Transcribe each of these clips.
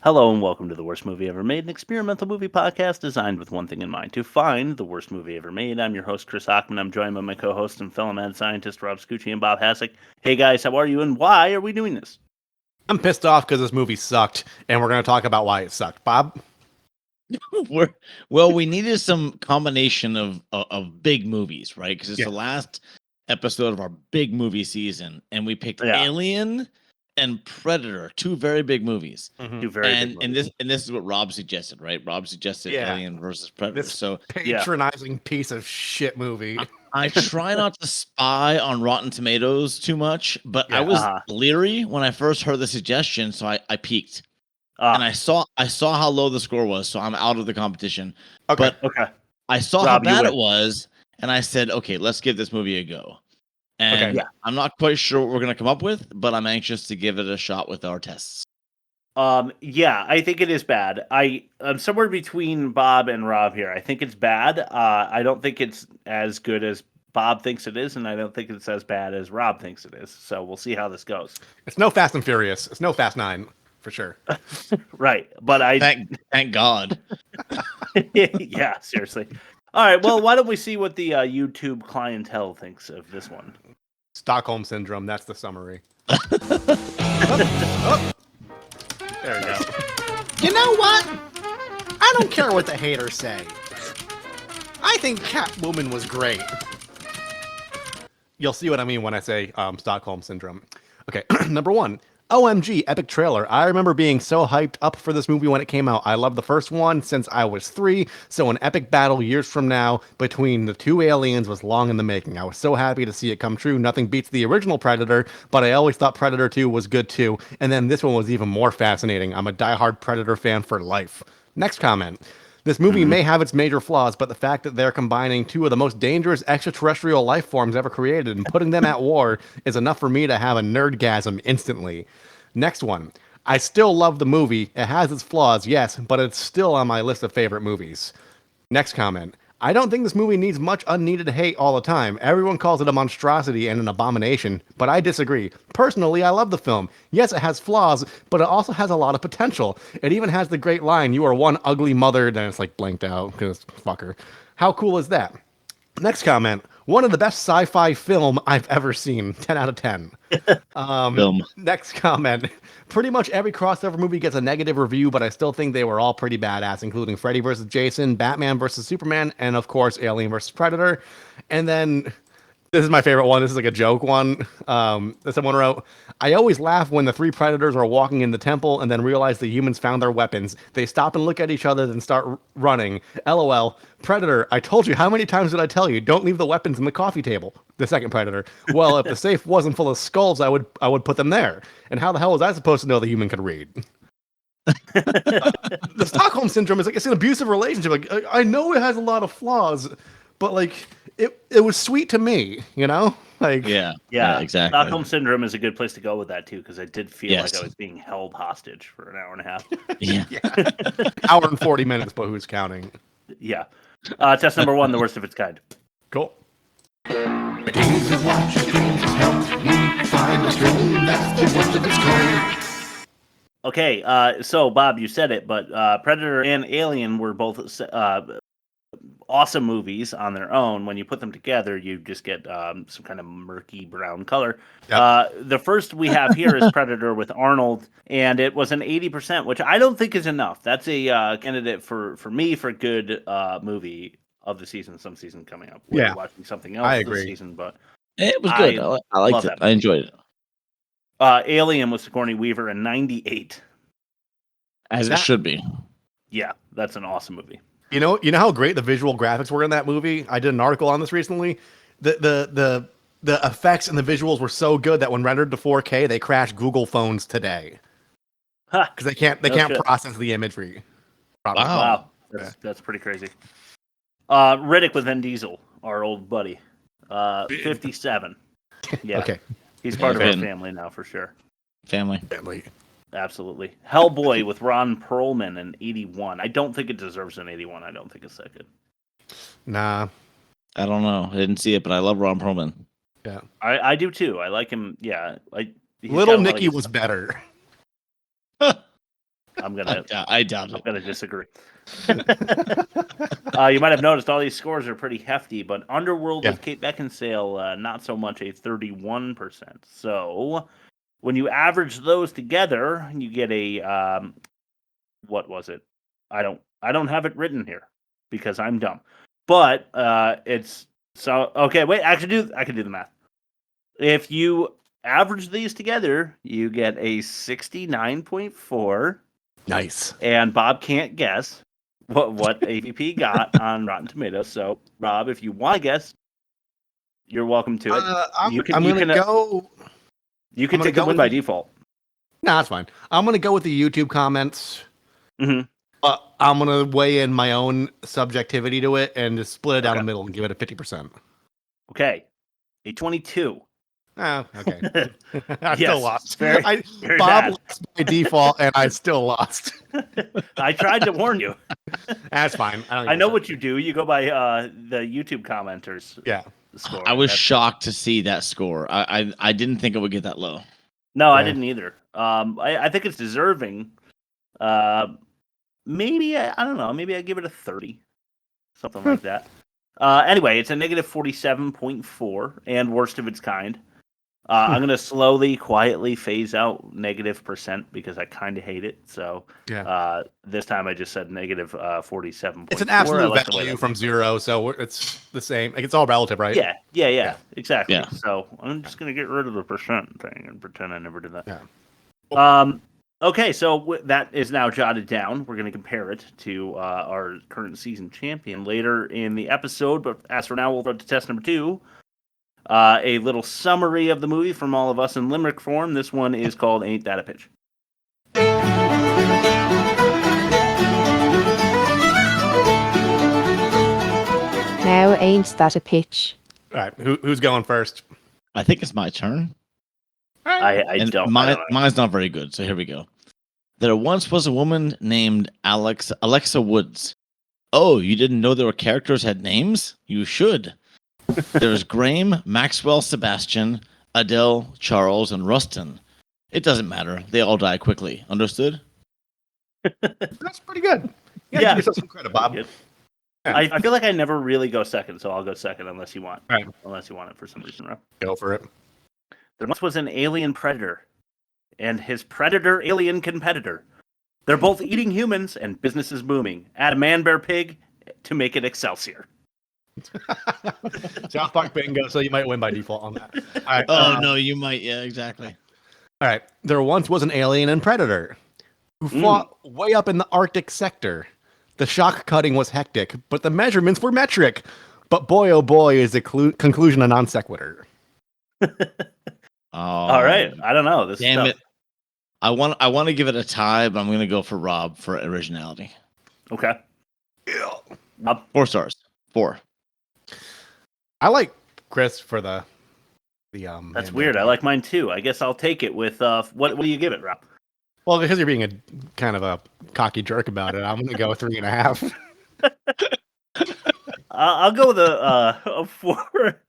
Hello and welcome to The Worst Movie Ever Made, an experimental movie podcast designed with one thing in mind, to find the worst movie ever made. I'm your host, Chris Hockman. I'm joined by my co-host and fellow mad scientist, Rob Scucci and Bob Hassick. Hey guys, how are you and why are we doing this? I'm pissed off because this movie sucked, and we're going to talk about why it sucked. Bob? We needed some combination of big movies, right? Because it's the last episode of our big movie season, and we picked Alien and Predator, two very big movies. Mm-hmm. Two very big movies. And this is what Rob suggested, right? Rob suggested Alien versus Predator. This patronizing piece of shit movie. I try not to spy on Rotten Tomatoes too much, but I was leery when I first heard the suggestion, so I peeked. And I saw how low the score was, so I'm out of the competition. Okay. I saw how bad it was, and I said, okay, let's give this movie a go. And I'm not quite sure what we're going to come up with, but I'm anxious to give it a shot with our tests. I think it is bad. I'm somewhere between Bob and Rob here. I think it's bad. I don't think it's as good as Bob thinks it is, and I don't think it's as bad as Rob thinks it is. So we'll see how this goes. It's no Fast and Furious. It's no Fast 9, for sure. Right, but thank God. Yeah, seriously. All right, well, why don't we see what the YouTube clientele thinks of this one? Stockholm Syndrome, that's the summary. There we go. You know what? I don't care what the haters say. I think Catwoman was great. You'll see what I mean when I say Stockholm Syndrome. Okay, number one. OMG, epic trailer. I remember being so hyped up for this movie when it came out. I loved the first one since I was 3, so an epic battle years from now between the two aliens was long in the making. I was so happy to see it come true. Nothing beats the original Predator, but I always thought Predator 2 was good too, and then this one was even more fascinating. I'm a diehard Predator fan for life. Next comment. This movie may have its major flaws, but the fact that they're combining two of the most dangerous extraterrestrial life forms ever created and putting them at war is enough for me to have a nerdgasm instantly. Next one. I still love the movie. It has its flaws, yes, but it's still on my list of favorite movies. Next comment. I don't think this movie needs much unneeded hate all the time. Everyone calls it a monstrosity and an abomination, but I disagree. Personally, I love the film. Yes, it has flaws, but it also has a lot of potential. It even has the great line, "You are one ugly mother," then it's like blanked out, because fucker. How cool is that? Next comment. One of the best sci-fi film I've ever seen. 10 out of 10. Film. Next comment. Pretty much every crossover movie gets a negative review, but I still think they were all pretty badass, including Freddy vs. Jason, Batman vs. Superman, and of course, Alien vs. Predator. And then, this is my favorite one. This is like a joke one that someone wrote. I always laugh when the three predators are walking in the temple and then realize the humans found their weapons. They stop and look at each other, then start running. LOL. Predator, I told you, how many times did I tell you? Don't leave the weapons in the coffee table. The second Predator. Well, if the safe wasn't full of skulls, I would put them there. And how the hell was I supposed to know the human could read? The Stockholm Syndrome is like, it's an abusive relationship. Like, I know it has a lot of flaws, but like it was sweet to me, you know? Like yeah, exactly. Stockholm Syndrome is a good place to go with that too, because I did feel like I was being held hostage for an hour and a half. Yeah. Hour and 40 minutes, but who's counting? Yeah. Test number 1, the worst of its kind. Cool. Okay, so Bob, you said it, but Predator and Alien were both awesome movies on their own. When you put them together, you just get some kind of murky brown color. Yep. The first we have here is Predator with Arnold, and it was an 80%, which I don't think is enough. That's a candidate for me for a good movie of the season. Some season coming up. We're watching something else this season, but it was good. I liked it. I enjoyed it. Alien with Sigourney Weaver in 98. As it should be. Yeah, that's an awesome movie. You know how great the visual graphics were in that movie? I did an article on this recently. The effects and the visuals were so good that when rendered to 4K, they crash Google phones today. Because they can't process the imagery. Probably. Wow. That's pretty crazy. Riddick with Vin Diesel, our old buddy. 57. Yeah. Okay. He's part of our family now for sure. Family. Absolutely. Hellboy with Ron Perlman in 81. I don't think it deserves an 81. I don't think it's that good. Nah. I don't know. I didn't see it, but I love Ron Perlman. Yeah. I do too. I like him. Yeah. Little Nicky was better. I doubt it. I'm gonna disagree. You might have noticed all these scores are pretty hefty, but Underworld with Kate Beckinsale, not so much, a 31%. So when you average those together, you get a what was it? I don't have it written here because I'm dumb. But it's so okay. Wait, I can do the math. If you average these together, you get a 69.4. Nice. And Bob can't guess what AVP got on Rotten Tomatoes. So, Rob, if you want to guess, you're welcome to it. I'm going to go. You can take the win by default. No, that's fine. I'm going to go with the YouTube comments. Mm-hmm. I'm going to weigh in my own subjectivity to it and just split it down the middle and give it a 50%. Okay. A 22. Oh, okay. I still lost. Very Bob bad. lost by default, and I still lost. I tried to warn you. That's fine. I know what you do. You go by the YouTube commenters. Yeah. Score. I was shocked to see that score. I didn't think it would get that low. No, I didn't either. I think it's deserving. Maybe I don't know. Maybe I give it a 30, something like that. Anyway, it's a negative 47.4 and worst of its kind. I'm going to slowly, quietly phase out negative percent because I kind of hate it. So this time I just said negative 47. It's an absolute value from 0, so it's the same. Like, it's all relative, right? Yeah, exactly. Yeah. So I'm just going to get rid of the percent thing and pretend I never did that. Yeah. Okay, so that is now jotted down. We're going to compare it to our current season champion later in the episode. But as for now, we'll go to test number 2. A little summary of the movie from all of us in limerick form. This one is called Ain't That a Pitch? Now ain't that a pitch? All right, who's going first? I think it's my turn. I don't. Mine's not very good, so here we go. There once was a woman named Alexa Woods. Oh, you didn't know there were characters had names? You should. There's Graham, Maxwell, Sebastian, Adele, Charles, and Rustin. It doesn't matter. They all die quickly. Understood? That's pretty good. Yeah, give yourself some credit, Bob. I feel like I never really go second, so I'll go second unless you want. Right. Unless you want it for some reason, Rob. Go for it. There once was an alien predator and his predator alien competitor. They're both eating humans and business is booming. Add a man bear pig to make it Excelsior. South Park bingo, so you might win by default on that. All right, no, you might. Yeah, exactly. All right. There once was an alien and predator who fought way up in the Arctic sector. The shock cutting was hectic, but the measurements were metric. But boy, oh boy, is the conclusion a non sequitur. All right. I don't know. This damn it. I want to give it a tie, but I'm going to go for Rob for originality. Okay. Rob? 4 stars. 4. I like Chris for the That's weird. I like mine too. I guess I'll take it with what do you give it, Rob? Well, because you're being a kind of a cocky jerk about it, I'm going to go 3.5. I'll go with a 4.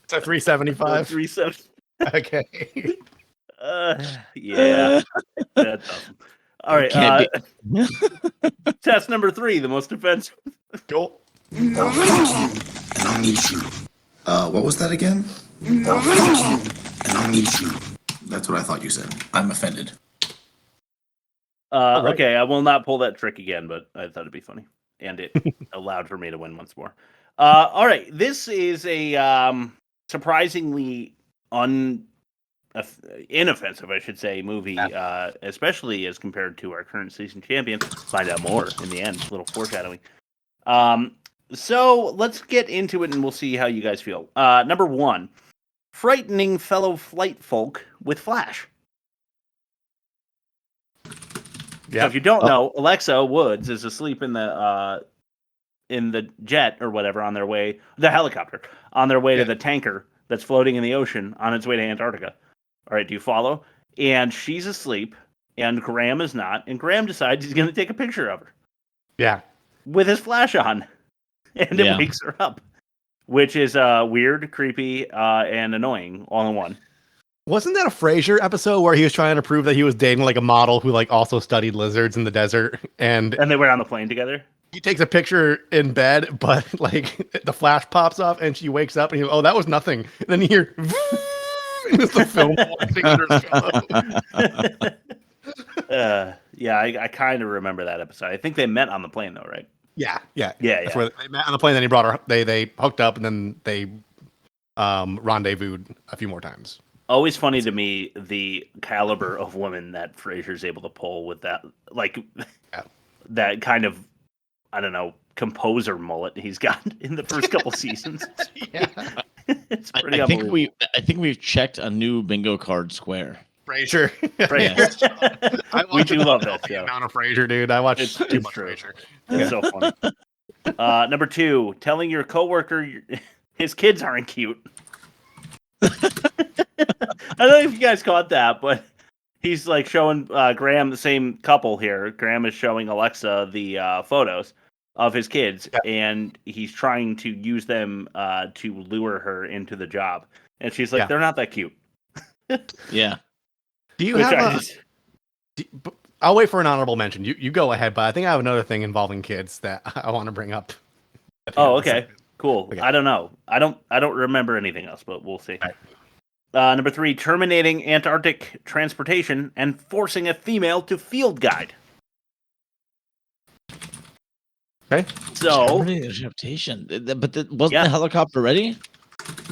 So 375. 370. Okay. Yeah. That's awesome. All right. Test number 3, the most offensive. Cool. And I'll meet you. What was that again? And I'll meet you. That's what I thought you said. I'm offended. Right. Okay, I will not pull that trick again, but I thought it'd be funny. And it allowed for me to win once more. All right. This is a surprisingly inoffensive, I should say, movie, especially as compared to our current season champion. Find out more in the end. A little foreshadowing. So let's get into it and we'll see how you guys feel. Number 1, frightening fellow flight folk with Flash. Yeah. So if you don't know, Alexa Woods is asleep in the jet or whatever on their way, the helicopter, on their way to the tanker that's floating in the ocean on its way to Antarctica. All right, do you follow? And she's asleep, and Graham is not, and Graham decides he's going to take a picture of her. Yeah. With his flash on. And it wakes her up. Which is weird, creepy, and annoying all in one. Wasn't that a Frasier episode where he was trying to prove that he was dating like a model who like also studied lizards in the desert, and they went on the plane together? he takes a picture in bed, but like the flash pops up and she wakes up and he goes, "Oh, that was nothing." And then you hear and it's the film falling under his pillow. Yeah, I kind of remember that episode. I think they met on the plane though, right? Yeah. That's where they met on the plane. Then he brought her. They hooked up and then they rendezvoused a few more times. Always funny to me the caliber of women that Frasier's able to pull with that, like that kind of, I don't know, composer mullet he's got in the first couple seasons. Yeah, it's pretty I think we've checked a new bingo card square. Frasier. Frasier. We do love that show. Amount of Frasier, dude. I watch too much true. Frasier. It's so funny. Number 2, telling your coworker his kids aren't cute. I don't know if you guys caught that, but he's like showing Graham, the same couple here. Graham is showing Alexa the photos of his kids, and he's trying to use them to lure her into the job. And she's like, they're not that cute. Yeah. Do you have I'll wait for an honorable mention. You go ahead, but I think I have another thing involving kids that I want to bring up. Oh, okay. Cool. Okay. I don't know. I don't remember anything else, but we'll see. Right. Number 3, terminating Antarctic transportation and forcing a female to field guide. Okay. So, Transportation, but wasn't the helicopter ready?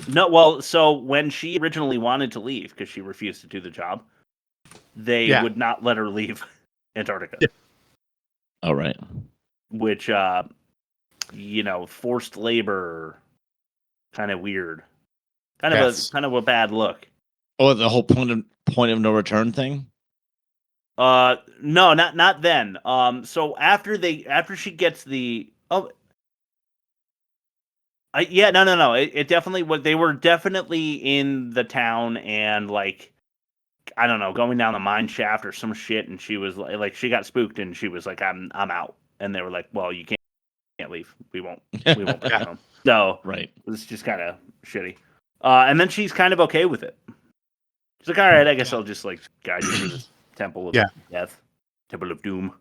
No, well, so when she originally wanted to leave because she refused to do the job, they would not let her leave Antarctica. Yeah. All right. Which, forced labor, kind of weird, kind of a bad look. Oh, the whole point of no return thing. No, not then. So after she gets the no. It definitely was. They were definitely in the town and like, I don't know, going down the mine shaft or some shit. And she was like, she got spooked and she was like, I'm out. And they were like, well, you can't leave. We won't put you home. So right, it's just kind of shitty. And then she's kind of okay with it. She's like, all right, I guess I'll just like guide you through this temple of death, temple of doom.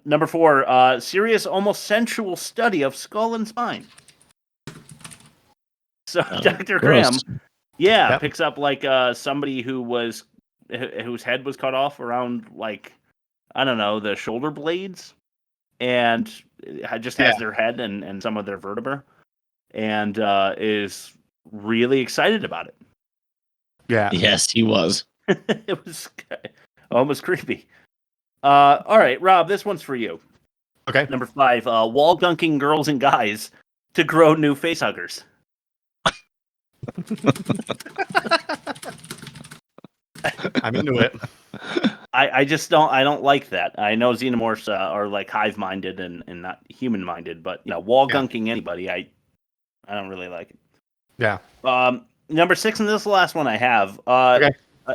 Number 4, serious, almost sensual study of skull and spine. So Dr. Graham, picks up like somebody whose head was cut off around like, I don't know, the shoulder blades, and just has their head and some of their vertebrae, and is really excited about it. Yeah. Yes, he was. It was almost creepy. All right, Rob, this one's for you. Okay. Number 5, wall gunking girls and guys to grow new facehuggers. I'm into it. I just don't like that. I know xenomorphs are like hive-minded and not human-minded, but wall gunking anybody, I don't really like it. Yeah. Number 6, and this is the last one I have. Okay.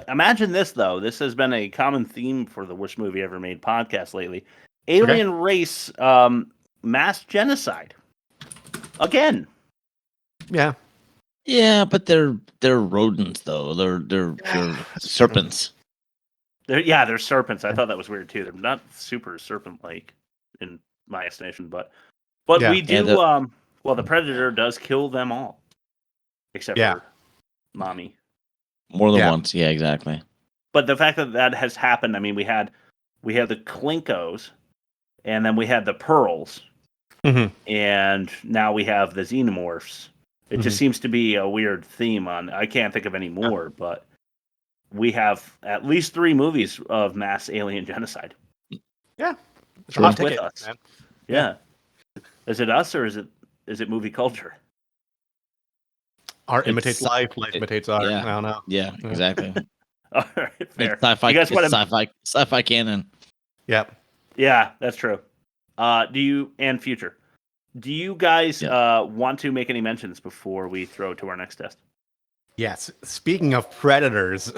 Imagine this, though. This has been a common theme for the Worst Movie Ever Made podcast lately. Alien race mass genocide. Again. Yeah. Yeah, but they're rodents though. They're serpents. They're serpents. I thought that was weird too. They're not super serpent-like in my estimation, but we do. The Predator does kill them all, except for Mommy. More than once, yeah, exactly. But the fact that has happened, I mean, we had the Klinkos, and then we had the Pearls, and now we have the Xenomorphs. It just seems to be a weird theme on. I can't think of any more, but we have at least 3 movies of mass alien genocide. Yeah, it's with us. Man. Yeah, is it us or is it movie culture? Art imitates life. Life imitates art. Yeah. I don't know. Yeah, exactly. All right, fair. It's sci-fi. You guys sci-fi canon. Yep. Yeah, that's true. Do you guys want to make any mentions before we throw to our next test? Yes. Speaking of predators,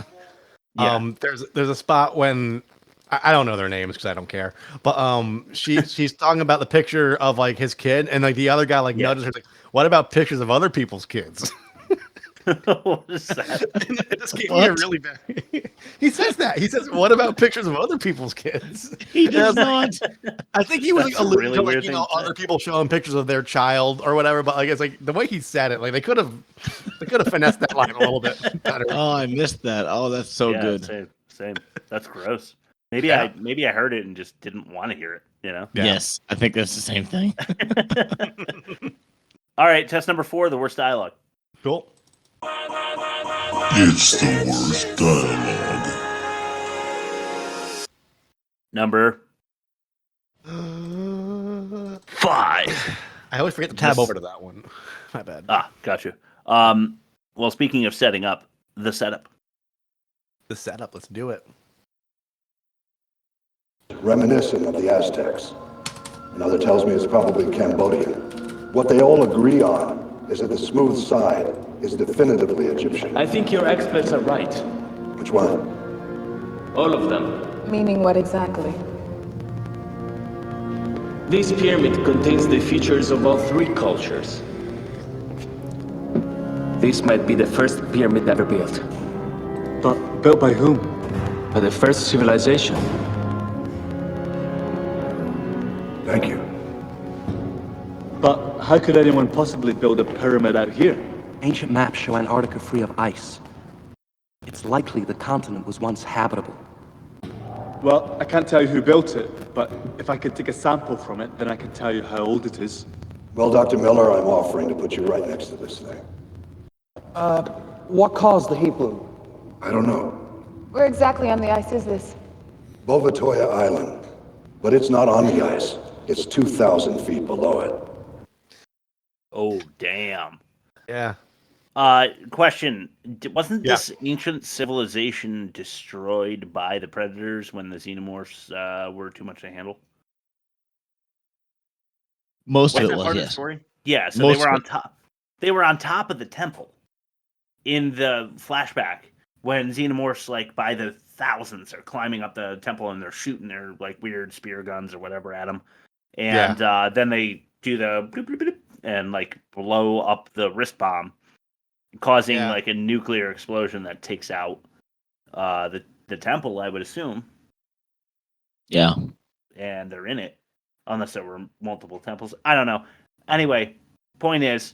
there's a spot when I don't know their names because I don't care, but she's talking about the picture of like his kid, and like the other guy nudges her like, "What about pictures of other people's kids?" What is that? It just gave me a really bad. He says that. He says, "What about pictures of other people's kids?" He does not. I think he was That's like a alluding really to like weird you know thing to other say. people showing pictures of their child or whatever. But like it's like the way he said it, like they could have finessed that line a little bit better. Oh, I missed that. Oh, that's so Yeah, good. Same. That's gross. Maybe Yeah. I heard it and just didn't want to hear it. You know. Yeah. Yes, I think that's the same thing. All right, test number 4, the worst dialogue. Cool. It's the worst dialogue. Number 5. I always forget to tab over to that one. My bad. Gotcha. Well, speaking of setting up, the setup. The setup. Let's do it. Reminiscent of the Aztecs. Another tells me it's probably Cambodian. What they all agree on is that the smooth side is definitively Egyptian. I think your experts are right. Which one? All of them. Meaning what exactly? This pyramid contains the features of all 3 cultures. This might be the first pyramid ever built. But built by whom? By the first civilization. Thank you. But how could anyone possibly build a pyramid out here? Ancient maps show Antarctica free of ice. It's likely the continent was once habitable. Well, I can't tell you who built it, but if I could take a sample from it, then I can tell you how old it is. Well, Dr. Miller, I'm offering to put you right next to this thing. What caused the heat bloom? I don't know. Where exactly on the ice is this? Bovatoya Island. But it's not on the ice. It's 2,000 feet below it. Oh, damn. Yeah. Question. Wasn't this ancient civilization destroyed by the predators when the xenomorphs were too much to handle? Most of Wasn't it that was, part of the yes. story? Yeah, so Most they were of on top. They were on top of the temple in the flashback when xenomorphs, like, by the thousands are climbing up the temple and they're shooting their, like, weird spear guns or whatever at them. And then they do the bloop, bloop, bloop, and, like, blow up the wrist bomb, causing like a nuclear explosion that takes out the temple, I would assume. Yeah. And they're in it, unless there were multiple temples. I don't know. Anyway, point is,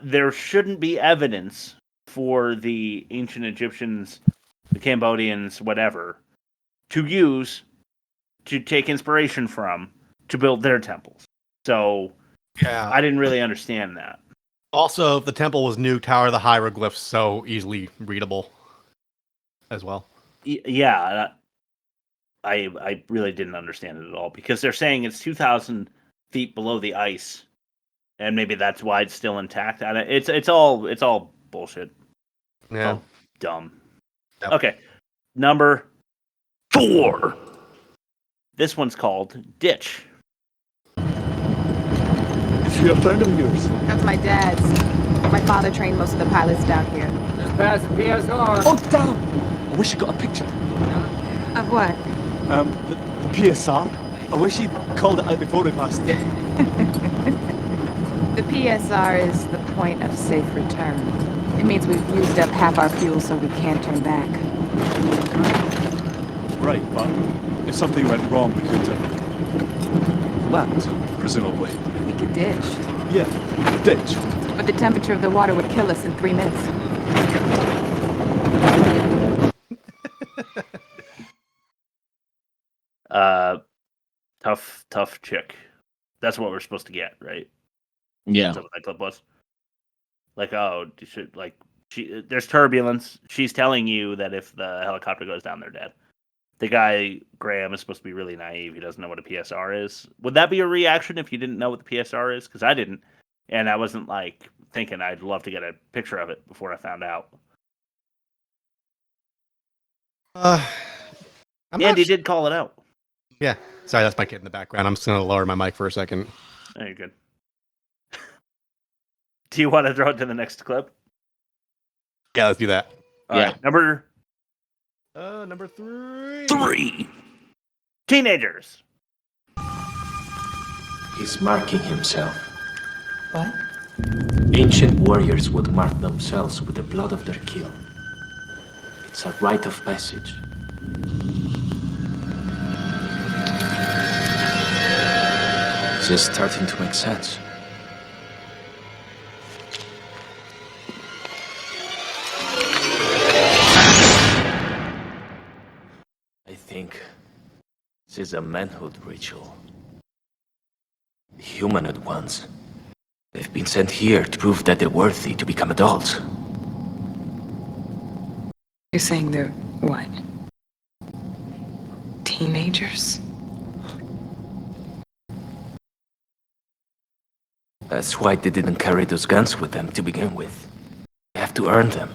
there shouldn't be evidence for the ancient Egyptians, the Cambodians, whatever, to use to take inspiration from to build their temples. So I didn't really understand that. Also, the temple was nuked. How are the hieroglyphs so easily readable as well? Yeah, I really didn't understand it at all because they're saying it's 2,000 feet below the ice, and maybe that's why it's still intact. It's all bullshit. Yeah, all dumb. Yep. Okay, number 4. This one's called Ditch. Is he a friend of yours? That's my dad's. My father trained most of the pilots down here. Just past PSR. Oh, damn! I wish you got a picture. Of what? The PSR. I wish he'd called it out before we passed it. The PSR is the point of safe return. It means we've used up half our fuel so we can't turn back. Right, but if something went wrong, we could land, presumably. We could ditch. Yeah, ditch. But the temperature of the water would kill us in 3 minutes. Tough chick. That's what we're supposed to get, right? Yeah. That's what that clip was. Like, there's turbulence. She's telling you that if the helicopter goes down, they're dead. The guy, Graham, is supposed to be really naive. He doesn't know what a PSR is. Would that be a reaction if you didn't know what the PSR is? Because I didn't. And I wasn't, like, thinking I'd love to get a picture of it before I found out. Andy did call it out. Yeah. Sorry, that's my kid in the background. I'm just going to lower my mic for a second. Oh, you're good. Do you want to throw it to the next clip? Yeah, let's do that. All right. Number 3. Teenagers. He's marking himself. What? Ancient warriors would mark themselves with the blood of their kin. It's a rite of passage. This is starting to make sense. I think this is a manhood ritual. The humanoid ones. They've been sent here to prove that they're worthy to become adults. You're saying they're what? Teenagers? That's why they didn't carry those guns with them to begin with. They have to earn them.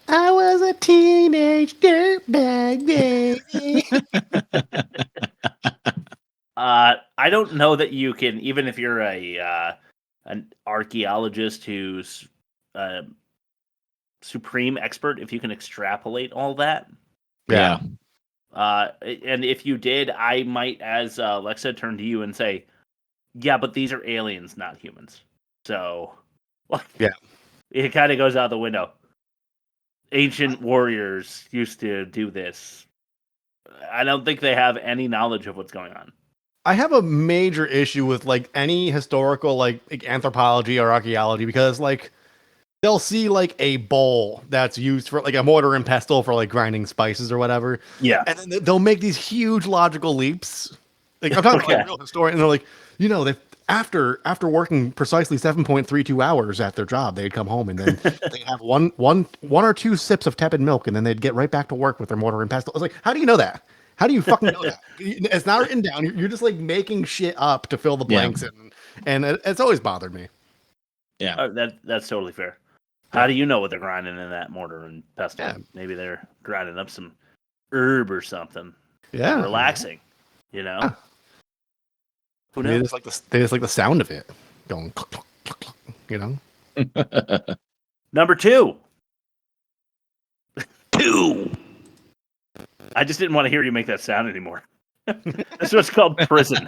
I was a teenage dirtbag baby. I don't know that you can, even if you're an archaeologist who's supreme expert, if you can extrapolate all that. Yeah. And if you did, I might, as Lexa, turn to you and say, yeah, but these are aliens, not humans. So, yeah, it kind of goes out the window. Ancient warriors used to do this. I don't think they have any knowledge of what's going on. I have a major issue with like any historical like anthropology or archaeology because like they'll see like a bowl that's used for like a mortar and pestle for like grinding spices or whatever. Yeah. And then they'll make these huge logical leaps. Like I'm talking like real historian, and they're like, you know, they after working precisely 7.32 hours at their job, they'd come home and then they'd have one or two sips of tepid milk, and then they'd get right back to work with their mortar and pestle. I was like, how do you know that? How do you fucking know that? It's not written down. You're just like making shit up to fill the blanks in, and it's always bothered me. Yeah, that's totally fair. How do you know what they're grinding in that mortar and pestle? Yeah. Maybe they're grinding up some herb or something. Yeah, relaxing. You know. Yeah. Who knows? They just like the sound of it going, cluck, cluck, cluck, cluck, you know. Number 2. 2. I just didn't want to hear you make that sound anymore. That's what's called prison.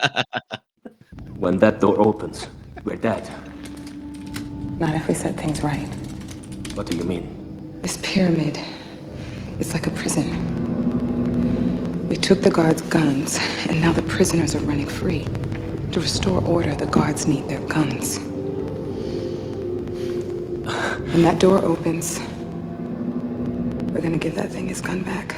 When that door opens, we're dead. Not if we set things right. What do you mean? This pyramid, it's like a prison. We took the guards' guns, and now the prisoners are running free. To restore order, the guards need their guns. When that door opens, we're gonna give that thing his gun back.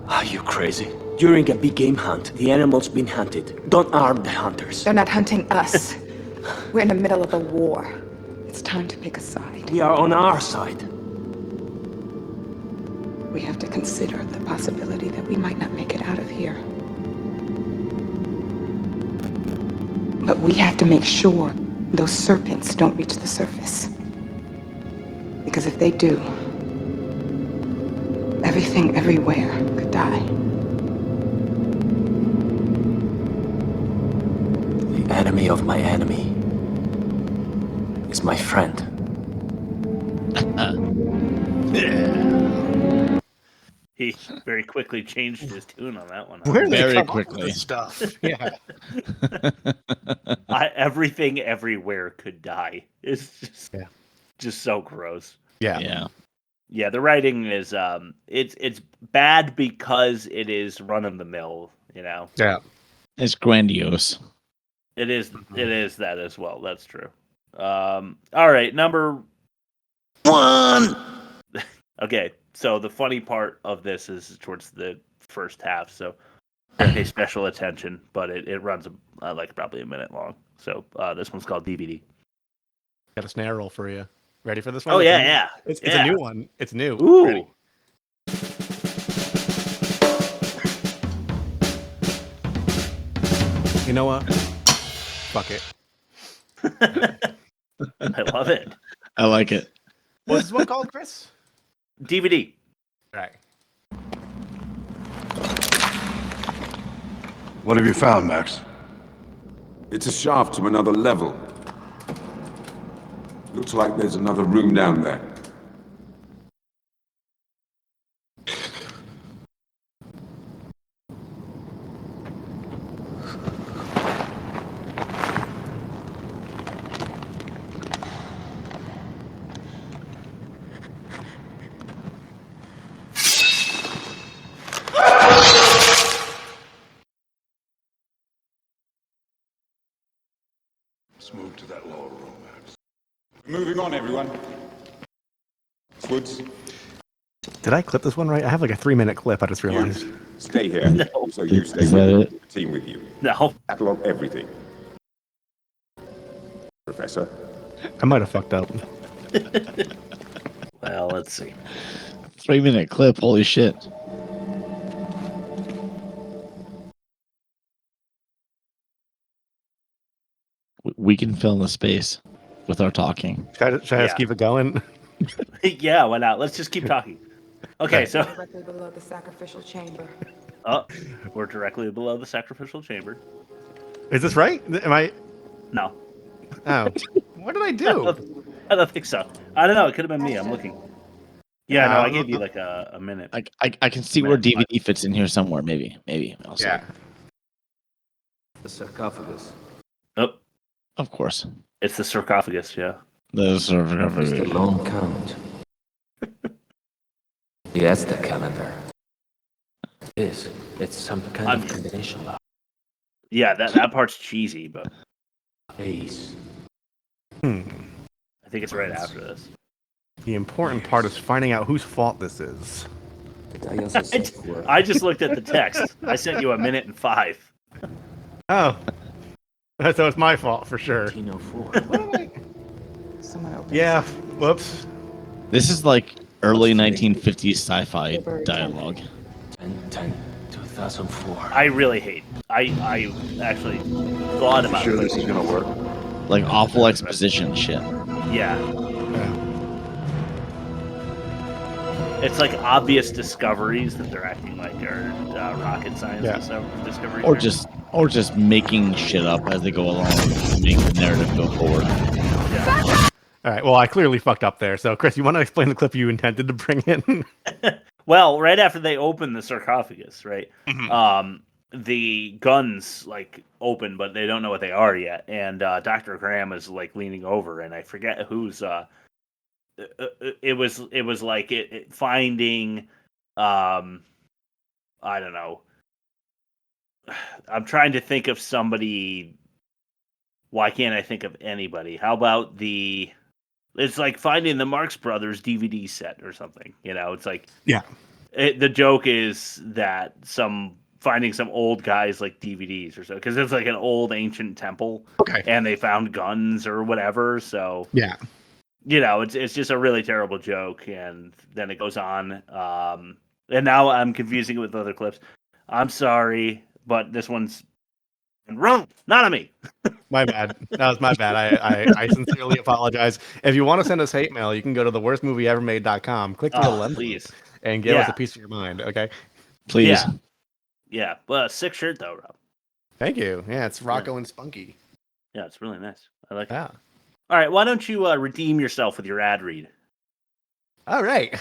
Are you crazy? During a big game hunt, the animal's been hunted. Don't arm the hunters. They're not hunting us. We're in the middle of a war. It's time to pick a side. We are on our side. We have to consider the possibility that we might not make it out of here. But we have to make sure those serpents don't reach the surface. Because if they do, everything everywhere could die. The enemy of my enemy is my friend. He very quickly changed his tune on that one. Where Very they come quickly. up with this stuff? Yeah. Everything everywhere could die. It's just so gross. Yeah. Yeah, the writing is it's bad because it is run of the mill, you know. Yeah. It's grandiose. It is that as well. That's true. All right, number 1. Okay, so the funny part of this is towards the first half, so pay special attention, but it runs like probably a minute long. So this one's called DVD. Got a snare roll for you. Ready for this one? Oh, yeah. It's a new one. It's new. Ooh. Ready? You know what? Fuck it. I love it. I like it. What's this one called, Chris? DVD. Right. What have you found, Max? It's a shaft to another level. Looks like there's another room down there. Let's move to that lower room, Max. Moving on, everyone. Woods. Did I clip this one right? I have like a 3-minute clip. I just realized. You stay here. No. So you stay Is with that me. it? Team with you. No. Catalog everything. Professor. I might have fucked up. Well, let's see. 3-minute clip. Holy shit. We can fill in the space with our talking. Should I just keep it going? Yeah, why not? Let's just keep talking. Okay, so Directly below the sacrificial chamber. we're directly below the sacrificial chamber. Is this right? Am I? No. Oh. What did I do? I don't think so. I don't know. It could have been me. I'm looking. Yeah, no, I gave you like a minute. I can see where DVD fits in here somewhere. Maybe. I'll see. Yeah. The sarcophagus. Oh, Of course. it's the sarcophagus. Yeah. The It's the sarcophagus. long count. The Aztec calendar. It's some kind of combination lock. Yeah, that part's cheesy, but Ace. I think it's right after this. The important part is finding out whose fault this is. I just looked at the text. I sent you a minute and 5. Oh. So it's my fault for sure. 1904. Someone open. Yeah. Whoops. This is like early 1950s sci-fi dialogue. 10/10/2004. I really hate. I actually thought about Sure it. this is gonna work? Like awful exposition shit. Yeah. It's like obvious discoveries that they're acting like are rocket science discoveries. Or just making shit up as they go along to make the narrative go forward. Yeah. All right. Well, I clearly fucked up there. So, Chris, you want to explain the clip you intended to bring in? Well, right after they open the sarcophagus, right? The guns like open, but they don't know what they are yet. And Dr. Graham is like leaning over, and I forget who's. It was like it finding. I don't know. I'm trying to think of somebody. Why can't I think of anybody? How about the? It's like finding the Marx Brothers DVD set or something. You know, it's like the joke is that finding some old guys like DVDs or so, because it's like an old ancient temple. Okay. And they found guns or whatever. So Yeah. You know, it's just a really terrible joke, and then it goes on. And now I'm confusing it with other clips. I'm sorry, but this one's wrong, not on me. My bad. That was my bad. I sincerely apologize. If you want to send us hate mail, you can go to theworstmovieevermade.com, click the little link, please, and give us a piece of your mind, okay? Please. Yeah. Well, sick shirt, though, Rob. Thank you. Yeah, it's Rocco and Spunky. Yeah, it's really nice. I like it. Yeah. All right, why don't you redeem yourself with your ad read? All right.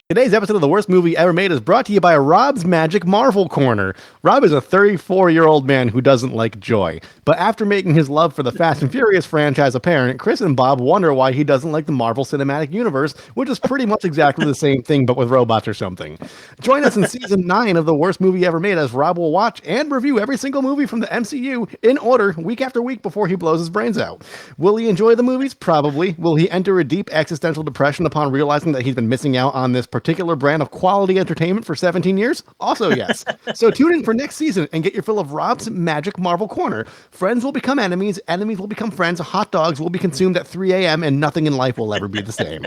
Today's episode of The Worst Movie Ever Made is brought to you by Rob's Magic Marvel Corner. Rob is a 34-year-old man who doesn't like joy. But after making his love for the Fast and Furious franchise apparent, Chris and Bob wonder why he doesn't like the Marvel Cinematic Universe, which is pretty much exactly the same thing, but with robots or something. Join us in Season 9 of The Worst Movie Ever Made as Rob will watch and review every single movie from the MCU in order, week after week, before he blows his brains out. Will he enjoy the movies? Probably. Will he enter a deep existential depression upon realizing that he's been missing out on this particular brand of quality entertainment for 17 years? Also yes. So tune in for next season and get your fill of Rob's Magic Marvel Corner. Friends will become enemies, enemies will become friends, hot dogs will be consumed at 3 a.m., and nothing in life will ever be the same.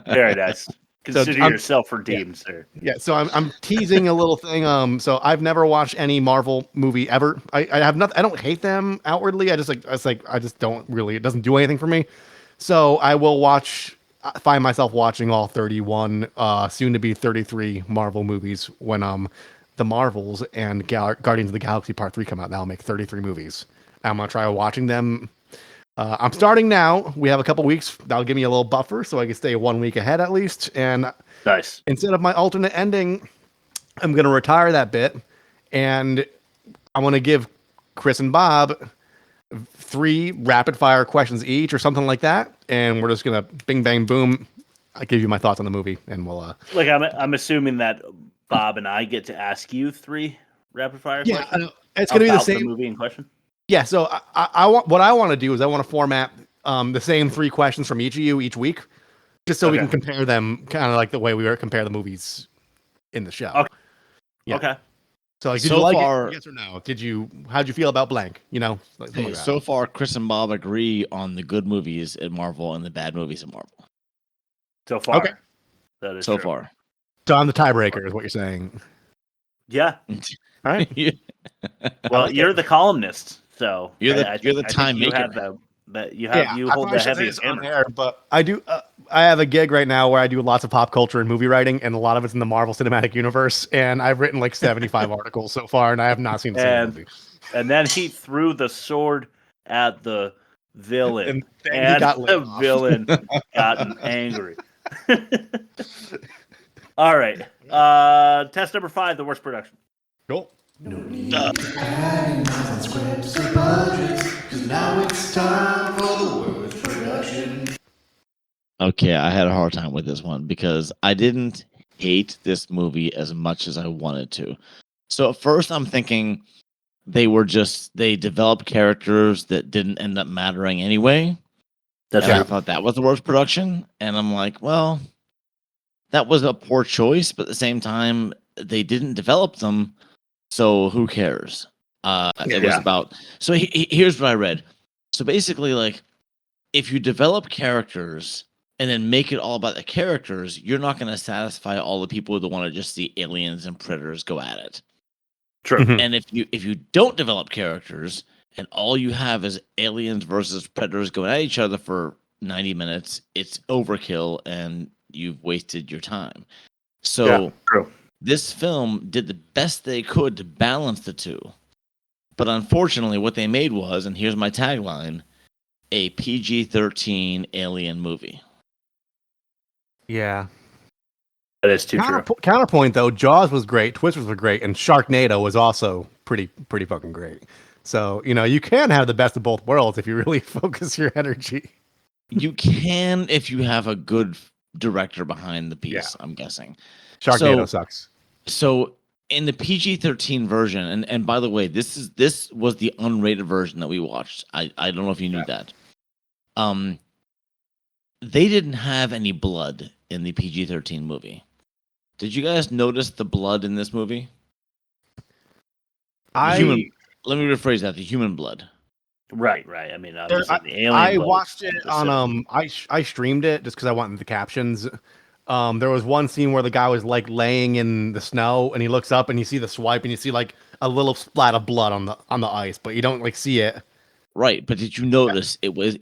Very nice. Consider yourself redeemed, sir. Yeah, so I'm teasing a little thing. So I've never watched any Marvel movie ever. I have nothing. I don't hate them outwardly. I just don't really. It doesn't do anything for me. So I will find myself watching all 31, soon to be 33 Marvel movies when the Marvels and Guardians of the Galaxy Part 3 come out. That'll make 33 movies. I'm gonna try watching them. I'm starting now. We have a couple weeks. That'll give me a little buffer so I can stay 1 week ahead at least. And nice. Instead of my alternate ending, I'm gonna retire that bit, and I want to give Chris and Bob 3 rapid fire questions each or something like that, and we're just gonna bing bang boom. I give you my thoughts on the movie, and we'll like I'm assuming that Bob and I get to ask you 3 rapid fire questions. It's gonna be the about same the movie in question. Yeah, so I want what I want to do is I want to format the same 3 questions from each of you each week, just so we can compare them, kind of like the way we compare the movies in the show. Okay. Yeah. Okay. So, like, did So you like far- it? Yes or no? How'd you feel about blank? You know, something like that. So far, Chris and Bob agree on the good movies at Marvel and the bad movies at Marvel. So far. Okay. That is So true. far. So I'm the tiebreaker, is what you're saying. Yeah. All right. Well, like you're it. the columnist, so You're the I think time you maker. have you Yeah, you I hold probably the should say heaviest this on hammer. air, but I do. I have a gig right now where I do lots of pop culture and movie writing, and a lot of it's in the Marvel Cinematic Universe. And I've written like 75 articles so far, and I have not seen a single movie. And then he threw the sword at the villain, And then and he got the laid off. villain gotten angry. All right, test number 5, the worst production. Cool. Okay, I had a hard time with this one because I didn't hate this movie as much as I wanted to. So at first I'm thinking they developed characters that didn't end up mattering anyway. That's and right. I thought that was the worst production. And I'm like, well, that was a poor choice, but at the same time, they didn't develop them. So who cares? It was about, so here's what I read. So basically, like, if you develop characters and then make it all about the characters, you're not going to satisfy all the people that want to just see aliens and predators go at it. True. And if you don't develop characters and all you have is aliens versus predators going at each other for 90 minutes, it's overkill and you've wasted your time. So true. This film did the best they could to balance the two. But unfortunately, what they made was, and here's my tagline, a PG-13 alien movie. Yeah. That is too true. Counterpoint, though, Jaws was great, Twisters were great, and Sharknado was also pretty fucking great. So, you know, you can have the best of both worlds if you really focus your energy. You can if you have a good director behind the piece, I'm guessing. Sharknado sucks. So in the PG-13 version, and by the way, this was the unrated version that we watched. I don't know if you knew that. They didn't have any blood in the PG-13 movie. Did you guys notice the blood in this movie? Let me rephrase that: the human blood. Right. I mean, obviously the alien. I blood watched it on I streamed it just because I wanted the captions. There was one scene where the guy was like laying in the snow, and he looks up and you see the swipe, and you see like a little splat of blood on the ice, but you don't like see it. Right, but did you notice it was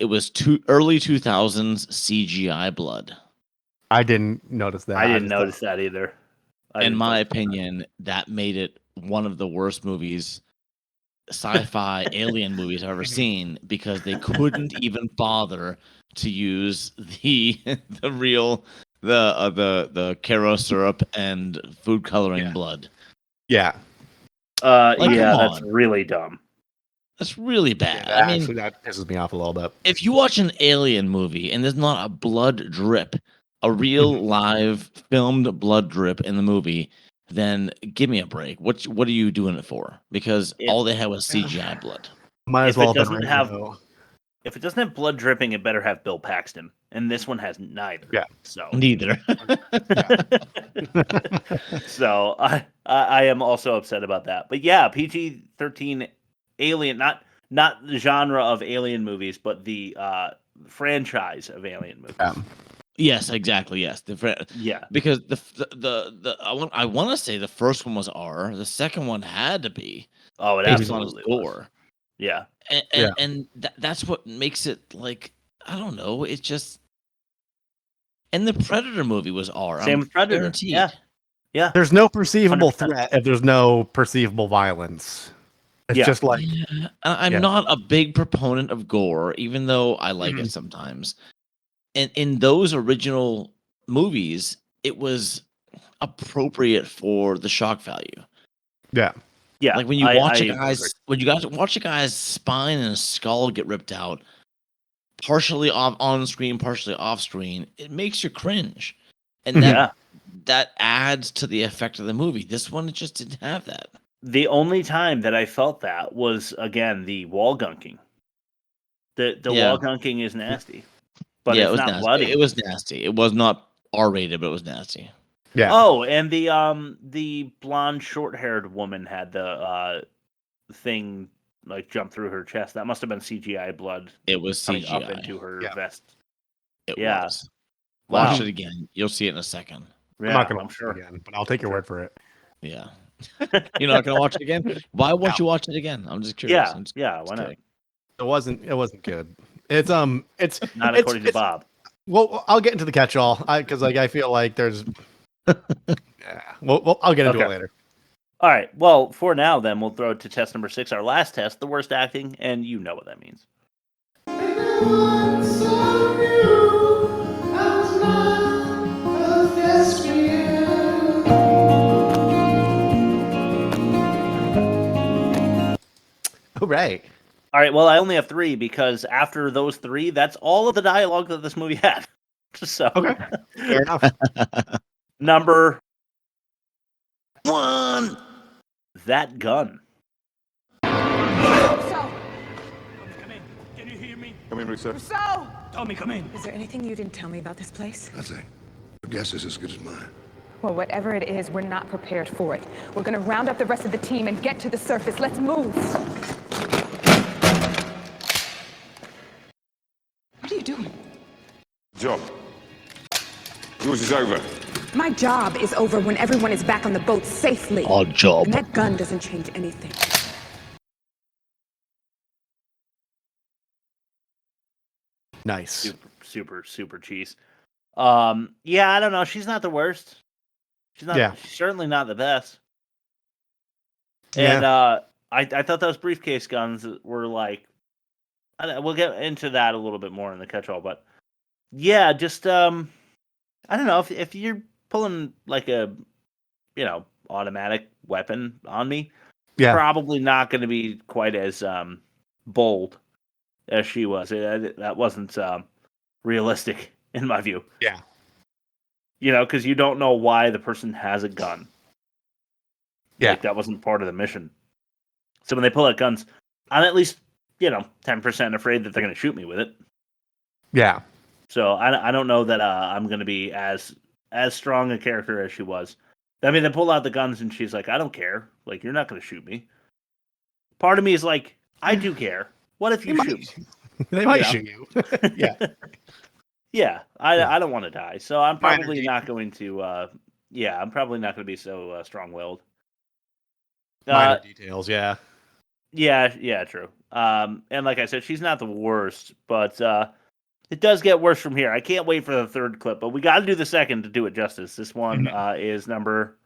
early 2000s CGI blood? I didn't notice that. I didn't notice that either. In my opinion, that made it one of the worst movies, sci-fi alien movies I've ever seen, because they couldn't even bother to use the real the Caro syrup and food coloring blood. Yeah. That's really dumb. That's really bad. Yeah, I mean, that pisses me off a little bit. If you watch an alien movie and there's not a blood drip, a real live filmed blood drip in the movie, then give me a break. What are you doing it for? Because all they had was CGI blood. Might as well If it doesn't have blood dripping, it better have Bill Paxton, and this one has neither. Yeah, so neither. So I am also upset about that. But yeah, PG-13 alien, not the genre of alien movies, but the franchise of alien movies. Yes, exactly. Yes, because I want to say the first one was R. The second one had to be. Oh, it based absolutely on its gore. Yeah, and that's what makes it like, I don't know. It's just, and the Predator movie was R. Same with Predator. Guaranteed. Yeah. There's no perceivable 100%. threat if there's no perceivable violence. It's just like I'm not a big proponent of gore, even though I like it sometimes. And in those original movies, it was appropriate for the shock value. Yeah. Yeah. Like when you watch a guy's spine and skull get ripped out, partially on screen, partially off screen, it makes you cringe. And that adds to the effect of the movie. This one, it just didn't have that. The only time that I felt that was, again, the wall gunking. The wall gunking is nasty, but it it's was not nasty. bloody. It was nasty. It was not R-rated, but it was nasty. Yeah. Oh, and the blonde, short-haired woman had the thing like jump through her chest. That must have been CGI blood. It was coming CGI. up into her vest. It Yeah. was. Wow. Watch it again. You'll see it in a second. Yeah, I'm not going to I'm watch sure. it again, but I'll take your word for it. Yeah. You're not going to watch it again? Why won't you watch it again? I'm just curious. Yeah, why not? It wasn't good. It's not according to Bob. Well, I'll get into the catch-all because I feel like there's. Well, I'll get into it later. All right. Well, for now, then we'll throw it to test number 6, our last test, the worst acting, and you know what that means. All right. All right. Well, I only have 3 because after those 3, that's all of the dialogue that this movie had. So okay, fair enough. Number 1, that gun. Rousseau! Come in. Can you hear me? Come in, Rousseau. Rousseau! Tommy, come in. Is there anything you didn't tell me about this place? Nothing. Your guess is as good as mine. Well, whatever it is, we're not prepared for it. We're gonna round up the rest of the team and get to the surface. Let's move. What are you doing? Job. Yours is over. My job is over when everyone is back on the boat safely. Our job. And that gun doesn't change anything. Nice. Super cheese. Yeah, I don't know. She's not the worst. She's not. Yeah. She's certainly not the best. Yeah. And I thought those briefcase guns were like. We'll get into that a little bit more in the catch-all, but yeah, just I don't know if you're pulling like a automatic weapon on me, probably not going to be quite as bold as she was. That wasn't realistic in my view. Yeah. Because you don't know why the person has a gun. Yeah. Like, that wasn't part of the mission. So when they pull out guns, I'm at least 10% afraid that they're going to shoot me with it. Yeah. So I don't know that I'm going to be as strong a character as she was. I mean, they pull out the guns and she's like, I don't care. Like, you're not going to shoot me. Part of me is like, I do care. What if you shoot me? They might shoot you. Yeah. Yeah. I don't want to die. So I'm probably not going to, I'm probably not going to be so strong-willed. Minor details, yeah. Yeah, true. And like I said, she's not the worst, but it does get worse from here. I can't wait for the third clip, but we got to do the second to do it justice. This one is number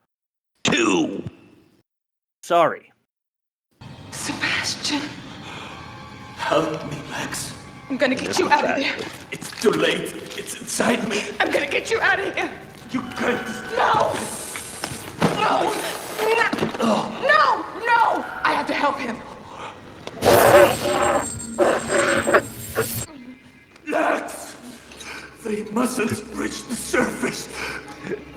2. Sorry. Sebastian. Help me, Max. I'm gonna get you out of there. It's too late. It's inside me. I'm gonna get you out of here. You can't. No! No! I have to help him. Max! They mustn't reach the surface.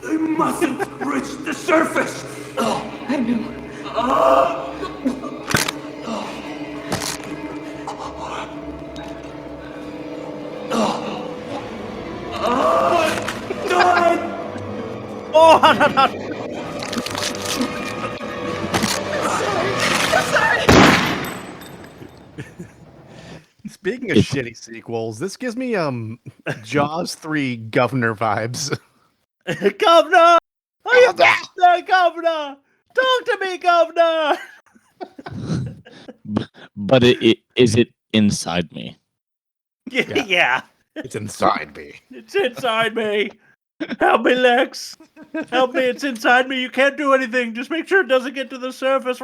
They mustn't reach the surface. Oh, I knew. Oh, no. I'm sorry. Speaking of shitty sequels, this gives me Jaws 3 Governor vibes. Governor! Are you there, Governor? Talk to me, Governor! But is it inside me? Yeah. It's inside me. It's inside me. Help me, Lex. Help me. It's inside me. You can't do anything. Just make sure it doesn't get to the surface.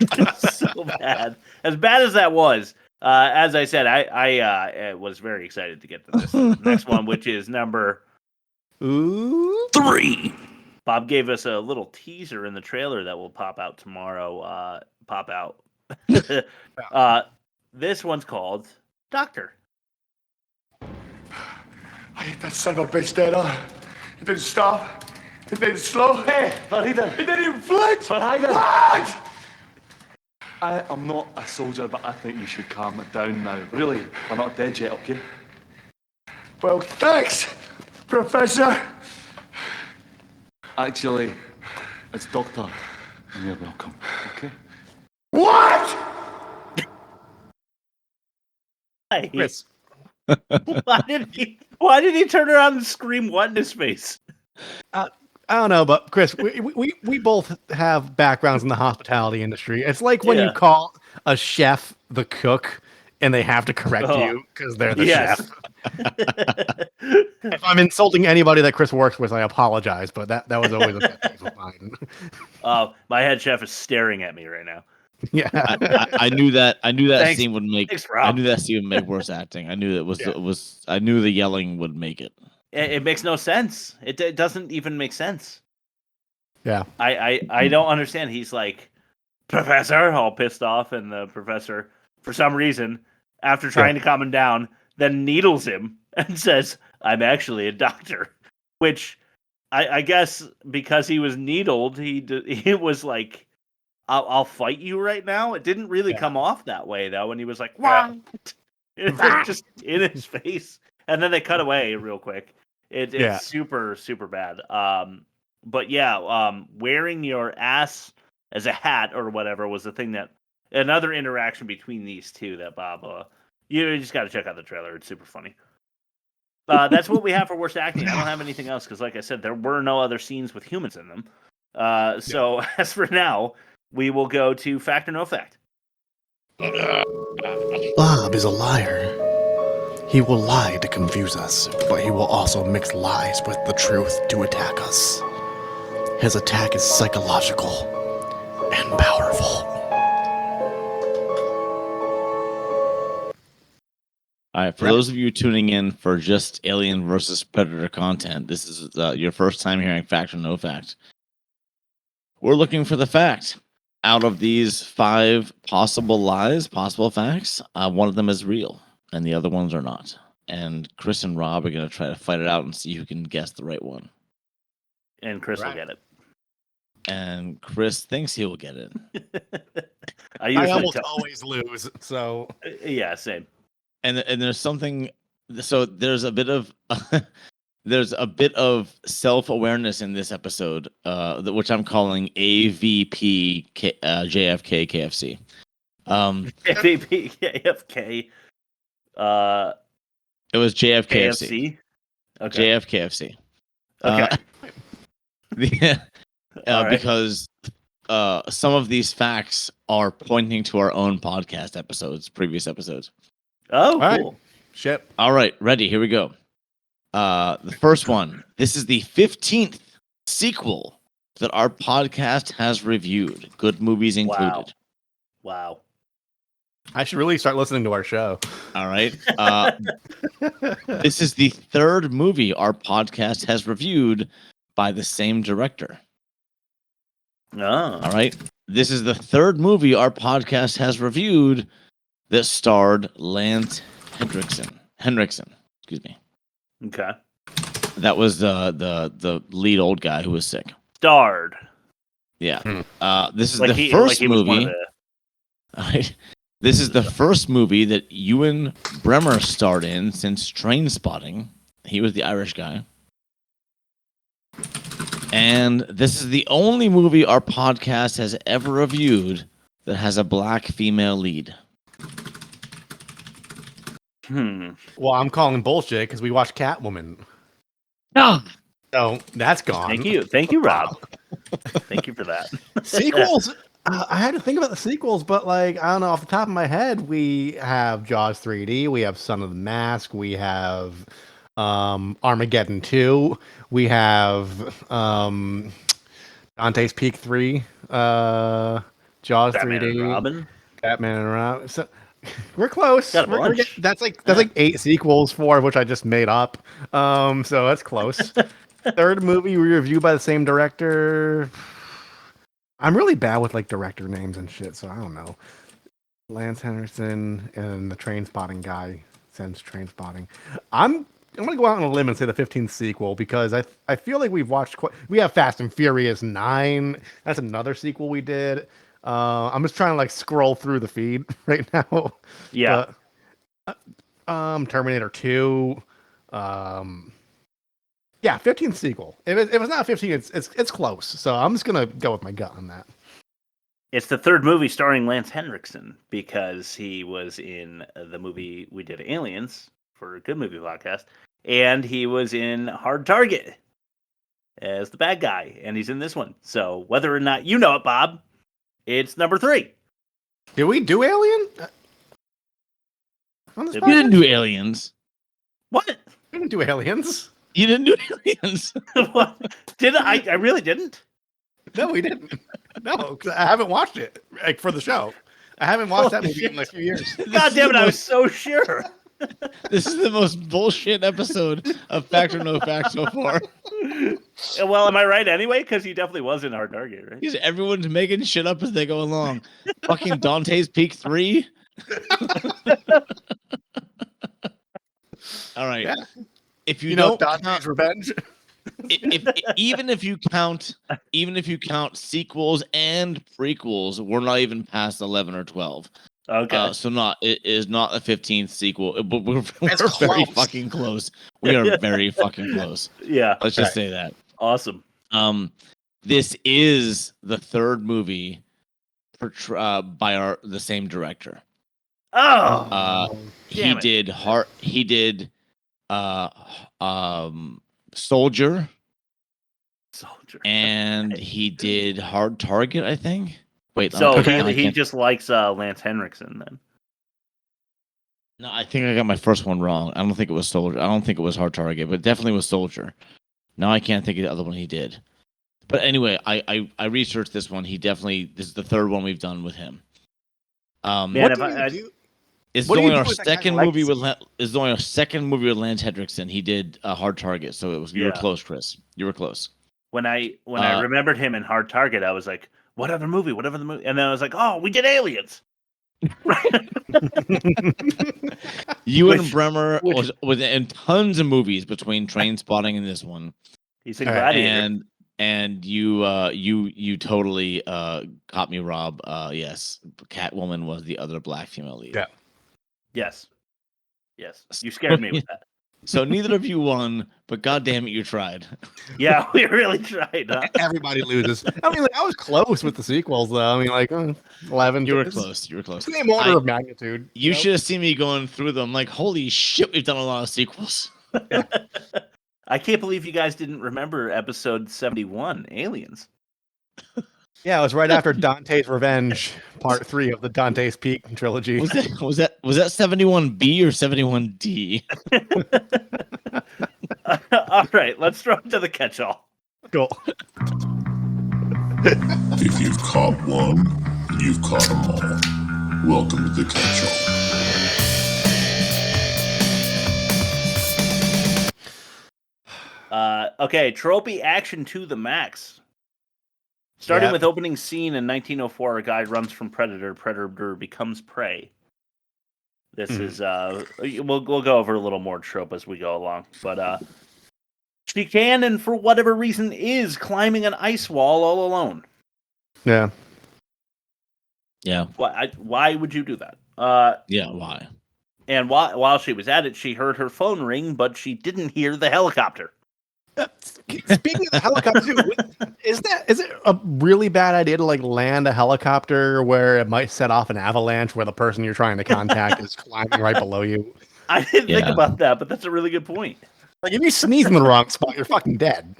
It's so bad. As bad as that was, as I said, I was very excited to get to this next one, which is number 3. Bob gave us a little teaser in the trailer that will pop out tomorrow. This one's called Doctor. I hit that son of a bitch dead on. It didn't stop. It didn't slow. Hey, Farida. It didn't even flinch. Farida. I'm not a soldier, but I think you should calm it down now. Really, we're not dead yet, okay? Well, thanks, Professor. Actually, it's Doctor, and you're welcome, okay? What? Chris. Why did he turn around and scream what in his face? I don't know, but Chris, we both have backgrounds in the hospitality industry. It's like when you call a chef the cook and they have to correct you because they're the chef. If I'm insulting anybody that Chris works with, I apologize, but that was always a pet peeve of mine. My head chef is staring at me right now. Yeah, I knew that. Scene would make. Thanks, I Rob. knew that scene would make worse acting. I knew I knew the yelling would make it. It makes no sense. It doesn't even make sense. Yeah. I don't understand. He's like, Professor, all pissed off, and the professor, for some reason, after trying to calm him down, then needles him and says, I'm actually a doctor. Which, I guess, because he was needled, he was like, I'll fight you right now. It didn't really come off that way, though, when he was like, what? Just in his face. And then they cut away real quick. It's super, super bad. But wearing your ass as a hat or whatever was the thing that another interaction between these two that Bob, you just got to check out the trailer. It's super funny. That's what we have for worst acting. I don't have anything else because, like I said, there were no other scenes with humans in them. So as for now, we will go to fact or no fact. Bob is a liar. He will lie to confuse us, but he will also mix lies with the truth to attack us. His attack is psychological and powerful. All right, for those of you tuning in for just Alien versus Predator content, this is your first time hearing fact or no fact. We're looking for the fact. Out of these 5 possible lies, possible facts, one of them is real, and the other ones are not. And Chris and Rob are going to try to fight it out and see who can guess the right one. And Chris will get it. And Chris thinks he will get it. I almost always lose, so... Yeah, same. And there's something... So there's a bit of... There's a bit of self-awareness in this episode, which I'm calling AVP JFK KFC. AVP JFK. It was JFKFC. KFC? Okay. JFKFC. Okay. Because some of these facts are pointing to our own podcast previous episodes. Oh, cool. Right. Shit. All right, ready. Here we go. The first one. This is the 15th sequel that our podcast has reviewed. Good movies included. Wow. I should really start listening to our show. All right. This is the 3rd movie our podcast has reviewed by the same director. Oh. All right. This is the 3rd movie our podcast has reviewed that starred Lance Henriksen. Excuse me. Okay. That was the lead old guy who was sick. Starred. Yeah. This is the first movie. All right. This is the first movie that Ewan Bremer starred in since Trainspotting. He was the Irish guy. And this is the only movie our podcast has ever reviewed that has a black female lead. Well, I'm calling bullshit because we watched Catwoman. No. So that's gone. Thank you, Rob. Thank you for that. Sequels. I had to think about the sequels, but I don't know, off the top of my head, we have Jaws 3D, we have Son of the Mask, we have Armageddon 2, we have Dante's Peak 3, Jaws Batman 3D, and Robin. Batman and Robin. So we're close. Got a bunch. That's like 8 sequels, 4 of which I just made up. So that's close. 3rd movie reviewed by the same director. I'm really bad with director names and shit, so I don't know. Lance Henriksen and the Trainspotting guy since Trainspotting. I'm I'm gonna go out on a limb and say the 15th sequel because I feel like we've watched we have Fast and Furious 9. That's another sequel we did. I'm just trying to like scroll through the feed right now. Yeah. But, Terminator 2. Yeah, 15th sequel. If it's not 15, it's close. So I'm just gonna go with my gut on that. It's the third movie starring Lance Henriksen because he was in the movie we did Aliens for a Good Movie podcast, and he was in Hard Target as the bad guy, and he's in this one. So whether or not you know it, Bob, it's number 3. Did we do Alien? You didn't do Aliens. What? We didn't do Aliens. You didn't do Aliens. What? Did I? I really didn't. No, we didn't. No, because I haven't watched it like for the show. I haven't watched that movie in like a few years. God damn it! I was so sure. This is the most bullshit episode of Fact or No Fact so far. Well, am I right anyway? Because he definitely was in Hard Target, right? Because everyone's making shit up as they go along. Fucking Dante's Peak 3. All right. Yeah. If you know don't Dante's count, Revenge. even if you count sequels and prequels, we're not even past 11 or 12. Okay. So it is not a 15th sequel, but we're It's very close. fucking close. We are very fucking close. Yeah. Let's just say that. Awesome. This is the third movie by the same director. Oh. He did Soldier, and he did Hard Target, I think. Wait, so he just likes Lance Henriksen then. No, I think I got my first one wrong. I don't think it was Soldier. I don't think it was Hard Target, but it definitely was Soldier. Now I can't think of the other one he did. But anyway, I researched this one. This is the third one we've done with him. It's only our second movie with Lance Henriksen. He did Hard Target, so it was you were close, Chris. You were close. When I remembered him in Hard Target, I was like, "What other movie? What other movie?" And then I was like, "Oh, we did Aliens." Ewan Bremer was in tons of movies between Train Spotting and this one. He's in Gladiator. And you totally caught me, Rob. Yes, Catwoman was the other black female lead. Yeah. Yes. You scared me with that. So neither of you won, but goddamn it, you tried. Yeah, we really tried. Huh? Everybody loses. I mean, I was close with the sequels, though. I mean, like 11. You were close. Same order of magnitude. You should have seen me going through them. Like, holy shit, we've done a lot of sequels. Yeah. I can't believe you guys didn't remember episode 71, Aliens. Yeah, it was right after Dante's Revenge, part 3 of the Dante's Peak trilogy. Was that 71B or 71D? All right, let's throw it to the catch-all. Cool. If you've caught one, you've caught them all. Welcome to the catch-all. Okay, tropey action to the max. Starting with opening scene in 1904, a guy runs from predator. Predator becomes prey. This is we'll go over a little more trope as we go along, but she can, and for whatever reason, is climbing an ice wall all alone. Yeah. Why would you do that? Why? And while she was at it, she heard her phone ring, but she didn't hear the helicopter. Speaking of the helicopter, is it a really bad idea to like land a helicopter where it might set off an avalanche where the person you're trying to contact is climbing right below you? I didn't think about that, but that's a really good point. Like if you sneeze in the wrong spot, you're fucking dead.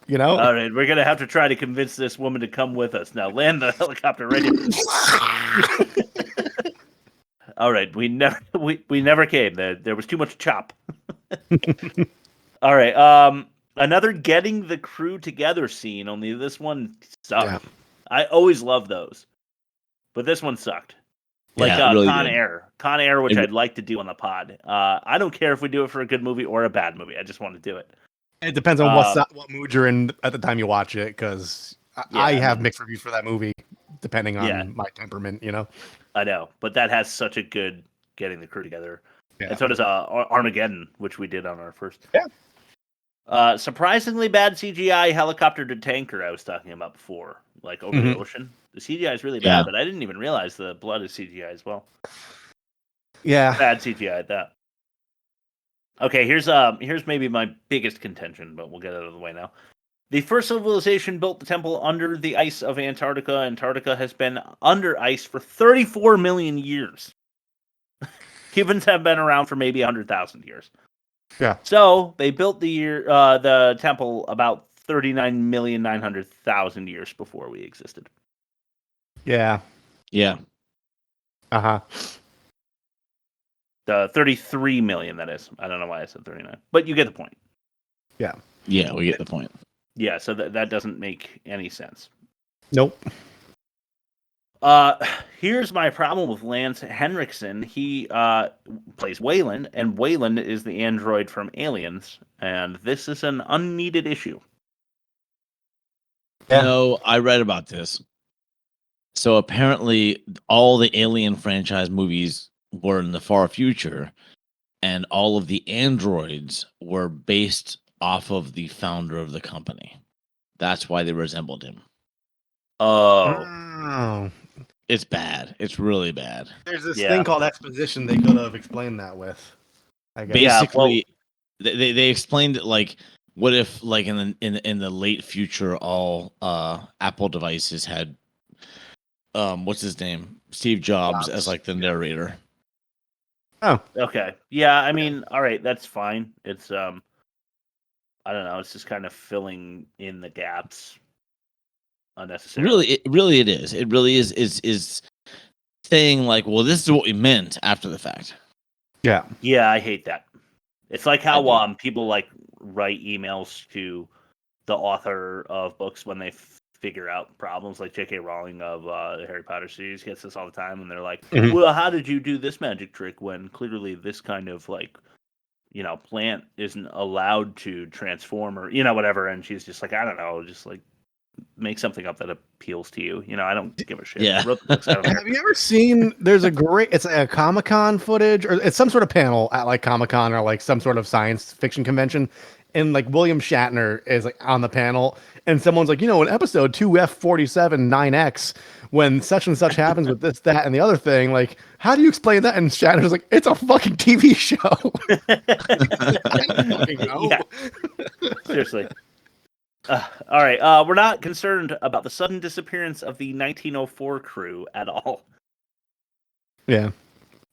You know? All right, we're gonna have to try to convince this woman to come with us. Now land the helicopter right here. All right, we never came. There was too much chop. All right, another getting the crew together scene, only this one sucked. Yeah. I always love those. But this one sucked. Like really Con Air, which I'd like to do on the pod. I don't care if we do it for a good movie or a bad movie. I just want to do it. It depends on what mood you're in at the time you watch it, because I have mixed reviews for that movie, depending on my temperament, you know? I know, but that has such a good getting the crew together. Yeah. And so does Armageddon, which we did on our first. Yeah. Surprisingly bad CGI helicopter to tanker I was talking about before, like over the ocean. The CGI is really bad, but I didn't even realize the blood is CGI as well. Yeah. Bad CGI at that. Okay, here's maybe my biggest contention, but we'll get it out of the way now. The first civilization built the temple under the ice of Antarctica. Antarctica has been under ice for 34 million years. Humans have been around for maybe 100,000 years. Yeah. So they built the temple about 39,900,000 years before we existed. Yeah. Yeah. Uh-huh. The 33 million, that is. I don't know why I said 39. But you get the point. Yeah. Yeah, we get the point. Yeah, so that doesn't make any sense. Nope. Here's my problem with Lance Henriksen. He plays Wayland, and Wayland is the android from Aliens, and this is an unneeded issue. Yeah. No, I read about this. So apparently all the Alien franchise movies were in the far future, and all of the androids were based off of the founder of the company. That's why they resembled him. Oh. It's bad. It's really bad. There's this thing called exposition they could have explained that with. I guess. Basically, they explained it like, what if like in the late future all Apple devices had what's his name? Steve Jobs as like the narrator. Oh. Okay. Yeah, I mean, all right, that's fine. It's I don't know, it's just kind of filling in the gaps unnecessarily. It really is. It really is saying like, well, this is what we meant after the fact. Yeah. Yeah, I hate that. It's like how people like write emails to the author of books when they figure out problems, like J.K. Rowling of the Harry Potter series gets this all the time, and they're like, well, how did you do this magic trick when clearly this kind of like, plant isn't allowed to transform or, whatever, and she's just like, I don't know, just like make something up that appeals to you. I don't give a shit. Yeah. I wrote the books, I don't care. Have you ever seen, it's like a Comic-Con footage, or it's some sort of panel at like Comic-Con or like some sort of science fiction convention, and like William Shatner is like on the panel, and someone's like, in episode 2F47 9X, when such and such happens with this, that, and the other thing, like, how do you explain that? And Shatner's like, it's a fucking TV show. I don't fucking know. Yeah. Seriously. All right. We're not concerned about the sudden disappearance of the 1904 crew at all. Yeah.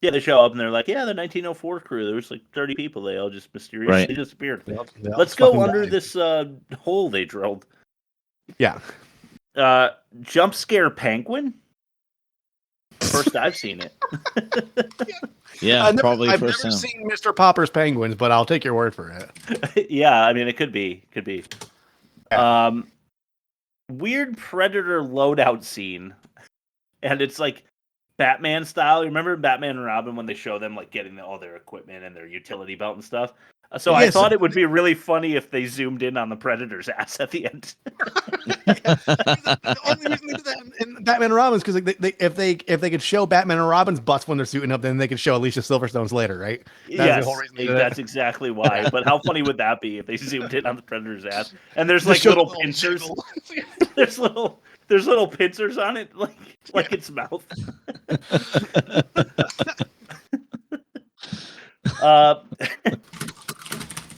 Yeah, they show up and they're like, yeah, the 1904 crew. There was like 30 people. They all just mysteriously disappeared. Let's go under this hole they drilled. Yeah. Jump scare penguin? First I've seen it. Yeah, I've probably never first time. seen Mr. Popper's Penguins, but I'll take your word for it. Yeah, I mean, it could be. Yeah. Weird Predator loadout scene. And it's like Batman style. You remember Batman and Robin when they show them like getting all their equipment and their utility belt and stuff? So I thought it would be really funny if they zoomed in on the Predator's ass at the end. The only reason they did that in Batman and Robin's because if they could show Batman and Robin's butts when they're suiting up, then they could show Alicia Silverstone's later, right? Yes, that's exactly why. But how funny would that be if they zoomed in on the Predator's ass? And there's like little pincers. There's little pincers on it, like its mouth.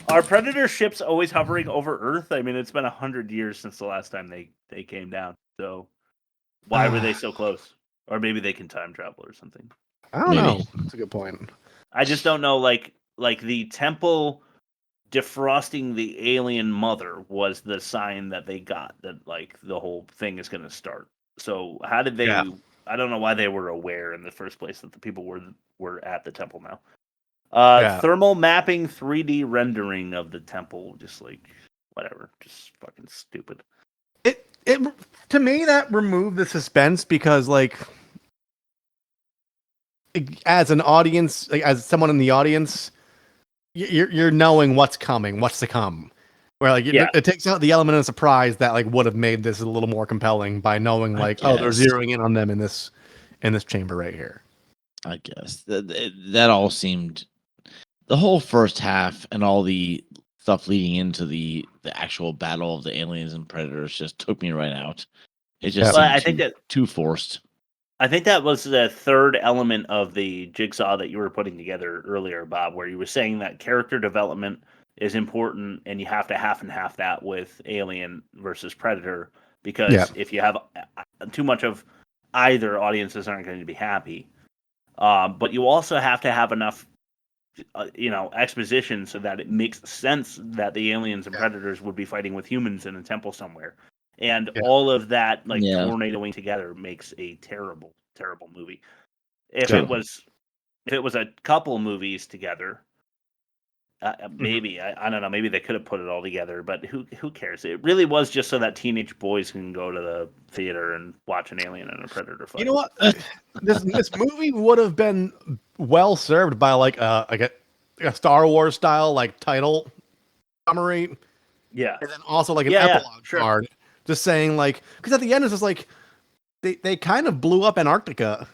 Are Predator ships always hovering over Earth? I mean, it's been 100 years since the last time they came down. So why were they so close? Or maybe they can time travel or something. I don't know. That's a good point. I just don't know. Like the temple defrosting the alien mother was the sign that they got that like the whole thing is going to start. So how did they? Yeah. I don't know why they were aware in the first place that the people were at the temple now. Thermal mapping 3D rendering of the temple, just like whatever, just fucking stupid. It to me that removed the suspense because like as an audience, like, as someone in the audience, you're knowing what's coming, what's to come. Where like it takes out the element of surprise that like would have made this a little more compelling by knowing like they're zeroing in on them in this chamber right here. I guess that all seemed The whole first half and all the stuff leading into the actual battle of the aliens and predators just took me right out. It just Well, seemed I think that too forced. I think that was the third element of the jigsaw that you were putting together earlier, Bob, where you were saying that character development is important and you have to half and half that with Alien versus Predator, because if you have too much of either, audiences aren't going to be happy. But you also have to have enough exposition so that it makes sense that the aliens and predators would be fighting with humans in a temple somewhere. And all of that tornadoing together makes a terrible, terrible movie. If it was a couple movies together, maybe I don't know. Maybe they could have put it all together, but who cares? It really was just so that teenage boys can go to the theater and watch an alien and a predator fight. You know what? This movie would have been well served by like a Star Wars style like title summary. Yeah, and then also like an epilogue card, just saying like, because at the end it's just like they kind of blew up Antarctica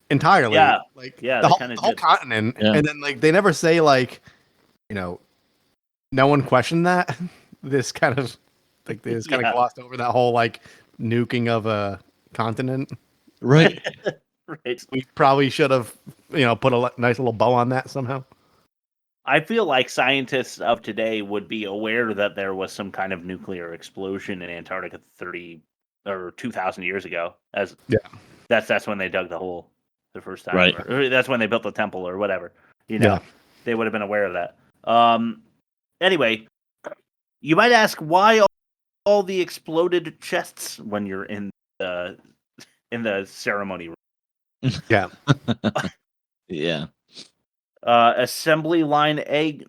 entirely. Yeah, the whole continent, and then like they never say like, no one questioned that. This kind of glossed over that whole like nuking of a continent. Right. Right. We probably should have, put a nice little bow on that somehow. I feel like scientists of today would be aware that there was some kind of nuclear explosion in Antarctica 30 or 2,000 years ago. That's when they dug the hole the first time. Right. Or that's when they built the temple or whatever. They would have been aware of that. Anyway, you might ask why all the exploded chests when you're in the ceremony room. Yeah. Yeah. Assembly line egg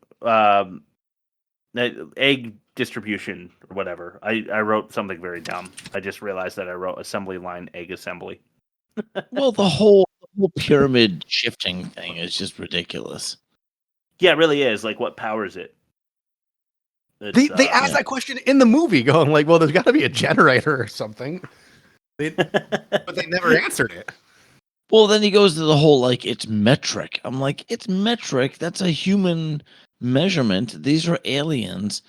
distribution or whatever. I wrote something very dumb. I just realized that I wrote assembly line egg assembly. Well, the whole pyramid shifting thing is just ridiculous. Yeah, it really is. Like, what powers it? They asked that question in the movie, going like, "Well, there's got to be a generator or something," but they never answered it. Well, then he goes to the whole like it's metric. I'm like, it's metric. That's a human measurement. These are aliens,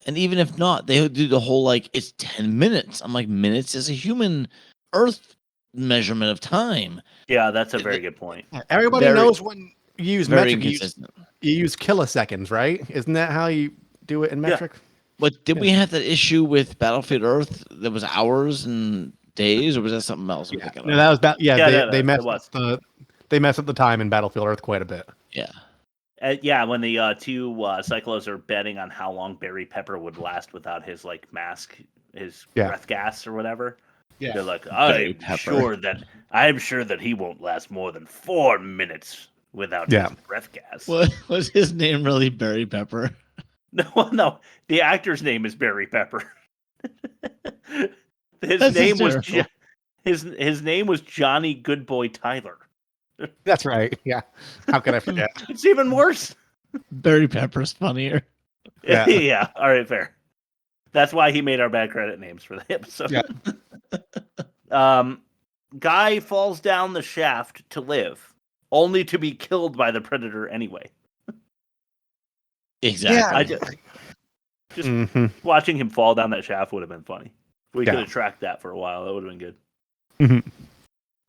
and even if not, they do the whole like it's 10 minutes. I'm like, minutes is a human Earth measurement of time. Yeah, that's a very good point. Everybody knows when you use metric, you use kiloseconds, right? Isn't that how you do it in metric? Yeah. But did we have that issue with Battlefield Earth? That was hours and days, or was that something else? No, that was they messed up the time in Battlefield Earth quite a bit. Yeah. When the two cyclos are betting on how long Barry Pepper would last without his like mask, his breath gas or whatever. Yeah. They're like, I'm sure that he won't last more than 4 minutes without his breath gas. Was his name really Barry Pepper? No. The actor's name is Barry Pepper. His name was Johnny Goodboy Tyler. That's right. Yeah. How could I forget? It's even worse. Barry Pepper's funnier. Yeah. All right, fair. That's why he made our bad credit names for the episode. Yeah. Guy falls down the shaft to live, only to be killed by the predator anyway. Exactly. Just watching him fall down that shaft would have been funny. We could have tracked that for a while. That would have been good. Mm-hmm.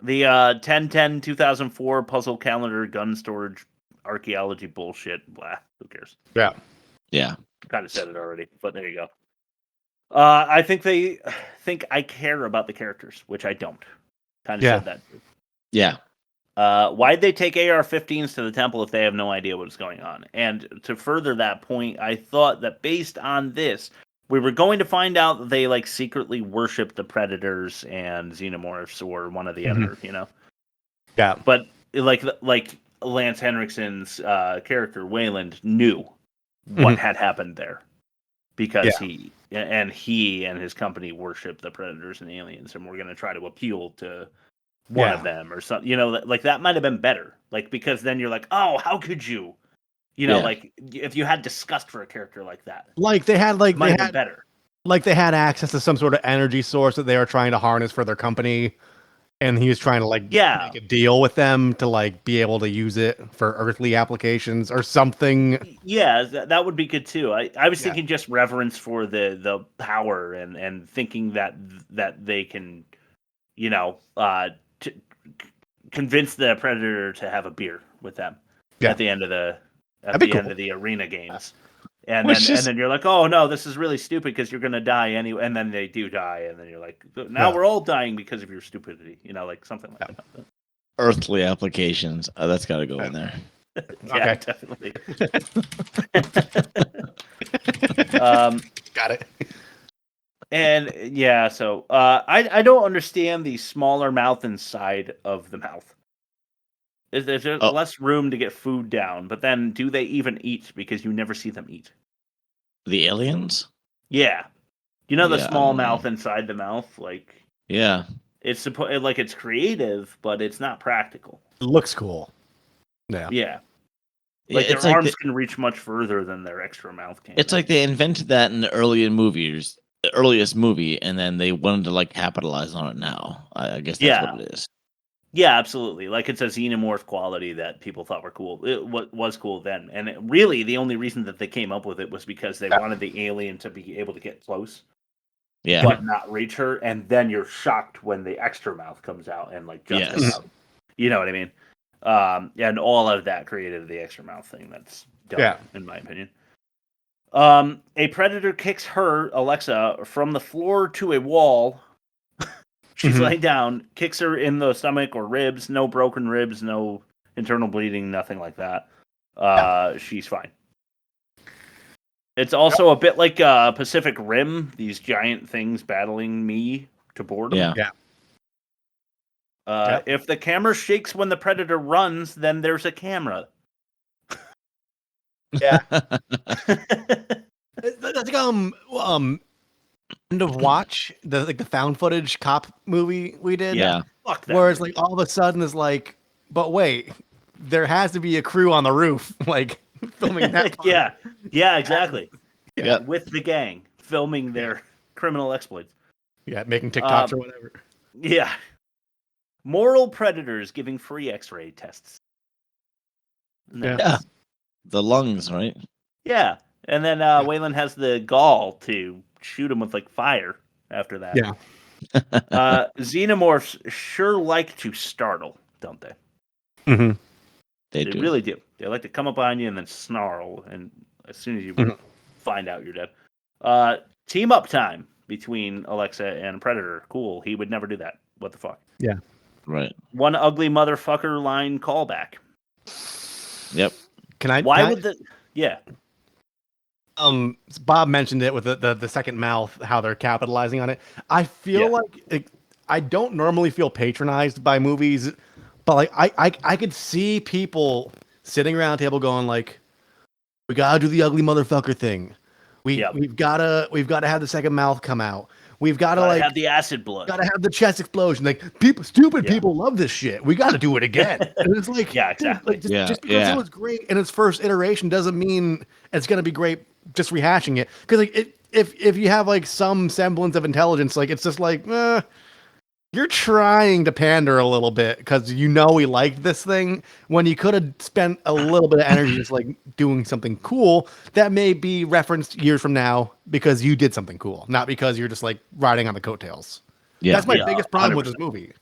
The 10/10/2004 puzzle calendar gun storage archaeology bullshit. Blah. Who cares? Yeah. Kind of said it already, but there you go. I think they think I care about the characters, which I don't. Kind of said that. Yeah. Why'd they take AR-15s to the temple if they have no idea what's going on? And to further that point, I thought that based on this, we were going to find out that they like secretly worship the predators and xenomorphs or one or the other, Yeah. But like Lance Henriksen's character Wayland knew what had happened there because he and his company worship the predators and aliens, and we're going to try to appeal to one of them or something. Like that might have been better. Like because then you're like, oh, how could you? Like if you had disgust for a character like that, like they had better. Like they had access to some sort of energy source that they were trying to harness for their company, And he was trying to like make a deal with them to like be able to use it for earthly applications or something. Yeah, that would be good too. I was thinking just reverence for the power and thinking that they can, convince the Predator to have a beer with them at the end of the arena games. And then you're like, oh no, this is really stupid because you're gonna die anyway. And then they do die, and then you're like, now we're all dying because of your stupidity. Like something like that. Earthly applications. That's got to go in there. Yeah, definitely. Got it. And yeah, so I don't understand the smaller mouth inside of the mouth. There's less room to get food down, but then do they even eat? Because you never see them eat. The aliens? Yeah, the small mouth inside the mouth, like it's it's creative, but it's not practical. It looks cool. Yeah. Yeah. Like their arms can reach much further than their extra mouth can. It's like they invented that in the earliest movie, and then they wanted to like capitalize on it now. I guess that's what it is. Yeah, absolutely. Like it's a xenomorph quality that people thought were cool. It was cool then, and really the only reason that they came up with it was because they wanted the alien to be able to get close, but not reach her. And then you're shocked when the extra mouth comes out and like jumps it out. You know what I mean? And all of that created the extra mouth thing. That's dumb, in my opinion. A predator kicks her, Alexa, from the floor to a wall. She's laying down, kicks her in the stomach or ribs. No broken ribs, no internal bleeding, nothing like that. She's fine. It's also a bit like Pacific Rim, these giant things battling me to boredom. If the camera shakes when the predator runs, then there's a camera. Yeah. That's like End of Watch, the found footage cop movie we did. Yeah. Fuck that. Where it's like all of a sudden it's like, but wait, there has to be a crew on the roof, like filming that. Yeah, exactly. Yeah. With the gang filming their criminal exploits. Yeah, making TikToks or whatever. Yeah. Moral predators giving free X-ray tests. Yeah. The lungs, right? Yeah. And then Waylon has the gall to shoot him with like fire after that. Yeah. Xenomorphs sure like to startle, don't they? Mm-hmm. They They do. really do. They like to come up on you and then snarl, and as soon as you find out you're dead. Team up time between Alexa and Predator. Cool. He would never do that. What the fuck? Yeah. Right. One ugly motherfucker line callback. Yep. Why would the... Yeah. Bob mentioned it with the second mouth, how they're capitalizing on it. I feel like I don't normally feel patronized by movies, but like I could see people sitting around a table going like, we gotta do the ugly motherfucker thing. We've gotta have the second mouth come out. We've gotta like have the acid blood. Gotta have the chest explosion. Like people love this shit. We gotta do it again. And it's like, exactly. Dude, like, just because it was great in its first iteration doesn't mean it's gonna be great just rehashing it. Because like if you have like some semblance of intelligence, like it's just like you're trying to pander a little bit because we liked this thing when you could have spent a little bit of energy just like doing something cool that may be referenced years from now because you did something cool, not because you're just like riding on the coattails. Yeah, that's my biggest problem 100%. With this movie.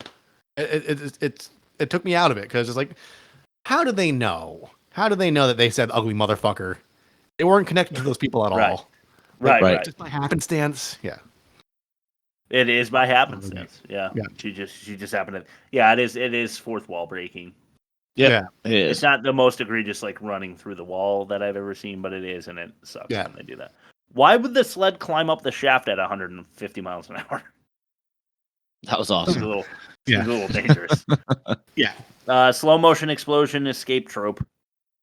It took me out of it because it's like, how do they know? How do they know that they said ugly motherfucker? They weren't connected to those people at all. Right. Just by happenstance. Yeah. It is by happenstance. Yeah. She just happened to. Yeah, it is fourth wall breaking. Yeah. It is. It's not the most egregious like running through the wall that I've ever seen, but it is, and it sucks when they do that. Why would the sled climb up the shaft at 150 miles an hour? That was awesome. It's a little dangerous. Yeah. Slow motion explosion escape trope.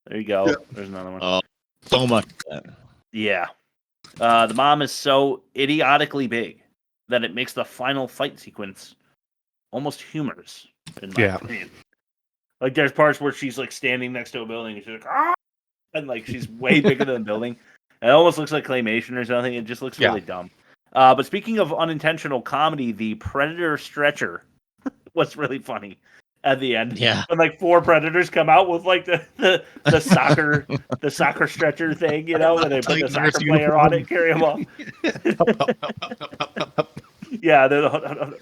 There you go. There's another one. Oh, so much. Yeah. The mom is so idiotically big that it makes the final fight sequence almost humorous, in my opinion. Like, there's parts where she's, like, standing next to a building, and she's like, ah! And, like, she's way bigger than the building. It almost looks like claymation or something. It just looks really dumb. But speaking of unintentional comedy, the Predator stretcher was really funny at the end. Yeah. When like 4 predators come out with like the soccer stretcher thing, you know, and they put the soccer player on it and carry him off. Yeah, they're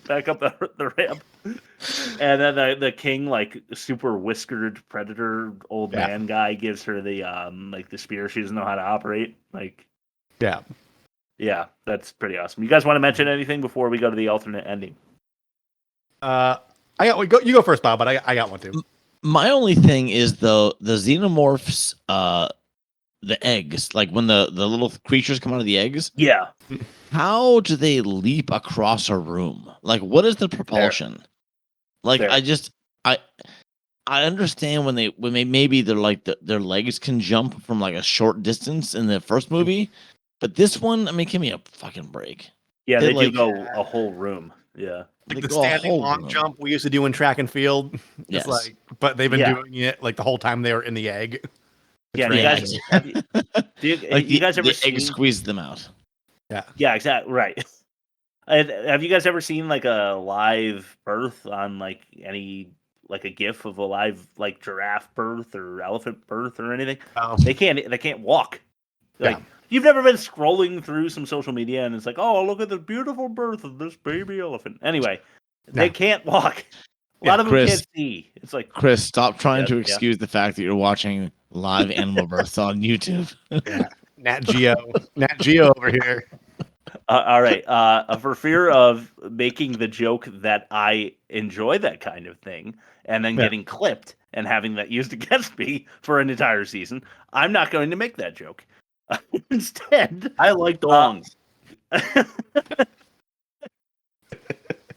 back up the ramp. And then the king, like super whiskered predator old man guy, gives her the like the spear she doesn't know how to operate. Like yeah, that's pretty awesome. You guys want to mention anything before we go to the alternate ending? You go first, Bob, but I got one too. My only thing is the xenomorphs, the eggs, like when the little creatures come out of the eggs. Yeah. How do they leap across a room? Like, what is the propulsion? Like, I understand when they maybe they're like their legs can jump from like a short distance in the first movie, but this one, I mean, give me a fucking break. Yeah, they do go a whole room. Yeah. Like the standing long jump we used to do in track and field. Yes. Like, but they've been doing it like the whole time they were in the egg. Yeah, you guys, you guys ever seen... egg squeeze them out? Yeah, exactly. Right. Have you guys ever seen like a live birth on like any like a GIF of a live like giraffe birth or elephant birth or anything? They can't walk. Like you've never been scrolling through some social media and it's like, oh, look at the beautiful birth of this baby elephant. Anyway, they can't walk. A lot of them can't see. It's like, Chris, stop trying to excuse the fact that you're watching live animal births on YouTube. Nat Geo over here. All right. For fear of making the joke that I enjoy that kind of thing and then getting clipped and having that used against me for an entire season, I'm not going to make that joke. Instead, I like dongs.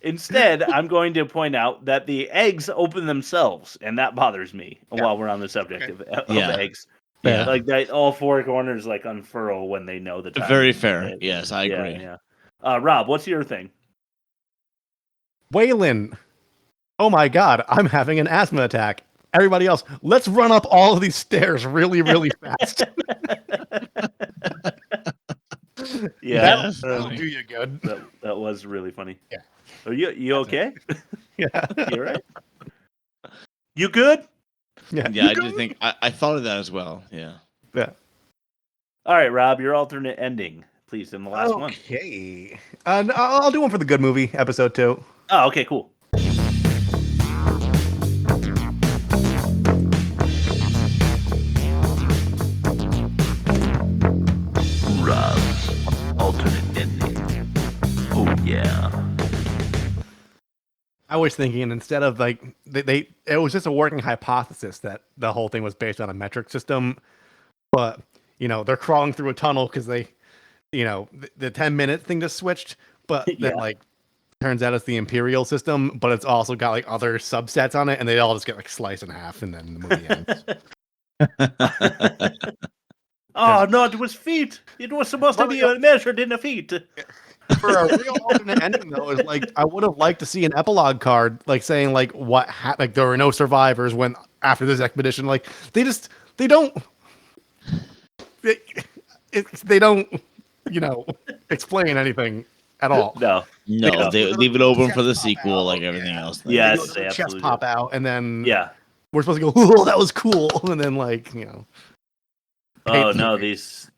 Instead, I'm going to point out that the eggs open themselves, and that bothers me while we're on the subject of eggs. Yeah. Like that, all 4 corners like unfurl when they know the time. Very fair. Yes, I agree. Yeah. Rob, what's your thing? Waylon. Oh my God, I'm having an asthma attack. Everybody else, let's run up all of these stairs really, really fast. Yeah, that'll do you good. That was really funny. Yeah. Are you okay? Yeah. You all right? You good? Yeah. Yeah, I did think I thought of that as well. Yeah. Yeah. All right, Rob, your alternate ending, please, in the last one. Okay. I'll do one for the good movie, episode 2. Oh, okay, cool. Rob's alternate ending. Oh yeah. I was thinking instead of like it was just a working hypothesis that the whole thing was based on a metric system, but they're crawling through a tunnel because they, the 10-minute thing just switched, but then like turns out it's the imperial system, but it's also got like other subsets on it, and they all just get like sliced in half, and then the movie ends. Oh no, it was feet. It was supposed to be measured in a feet. For a real alternate ending, though, is like I would have liked to see an epilogue card, like saying like what like there were no survivors when after this expedition. Like they don't explain anything at all. No, they leave it open for the sequel, like everything else. Yes, they chest pop out, and then we're supposed to go, "Oh, that was cool," and then like Oh no, these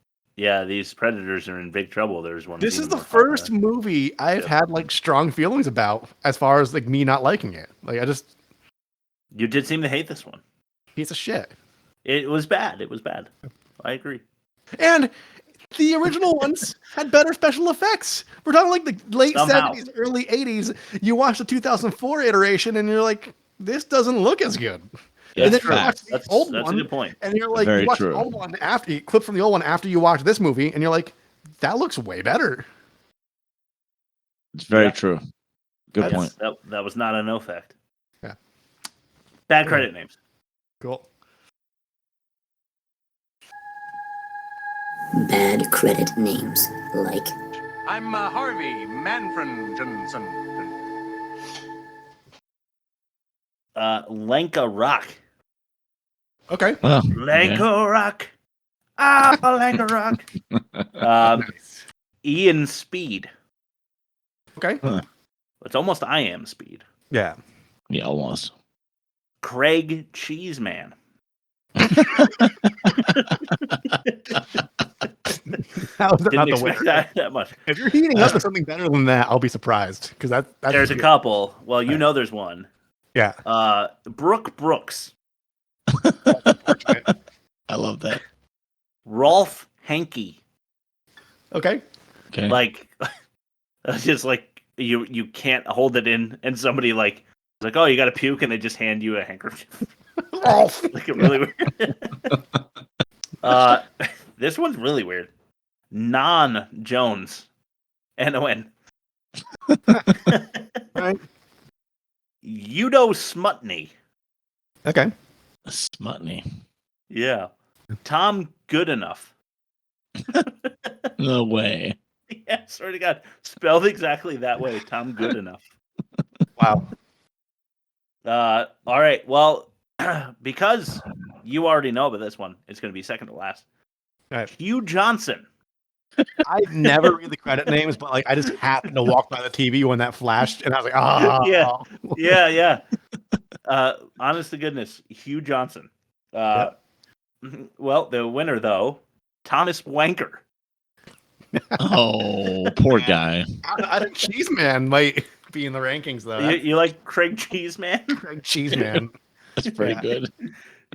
predators are in big trouble. There's one. This is the first movie I've had like strong feelings about, as far as like me not liking it. Like you did seem to hate this one. Piece of shit. It was bad. I agree. And the original ones had better special effects. We're talking like the late 70s, early 80s. You watch the 2004 iteration, and you're like, this doesn't look as good. Yeah, and then you watch the old that's one, a good point. And you're like, you watch the old one after you clip from the old one after you watch this movie, and you're like, that looks way better. It's very true. Good point. That was not a no fact. Yeah. Bad credit names. Cool. Bad credit names, like. I'm Harvey Manfred Johnson. Lenka Rock. Okay. Well, Lenka Rock. Lenka Rock. Ian Speed. Okay. It's almost I Am Speed. Yeah. Yeah, almost. Craig Cheeseman. How is that Didn't not the expect winner? that much. If you're heating up to something better than that, I'll be surprised because that's There's a good. couple. Well, you know there's one. Yeah. Brooke Brooks. I love that. Rolf Henke. Okay. Like, just like you can't hold it in, and somebody like is like, oh, you got to puke, and they just hand you a handkerchief. Like it really weird. This one's really weird. Non Jones. N-O-N. Right. Udo Smutney. Okay. Smutney. Yeah. Tom Goodenough. No way. Yeah, swear to God. Spelled exactly that way. Tom Goodenough. Wow. All right. Well, because you already know about this one, it's going to be second to last. All right. Hugh Johnson. I never read the credit names, but like I just happened to walk by the TV when that flashed, and I was like, "Ah, Yeah. Honest to goodness, Hugh Johnson. Well, the winner though, Thomas Wanker. Oh, poor guy. I think Cheeseman might be in the rankings though. You like Craig Cheeseman? Craig Cheeseman. That's pretty good.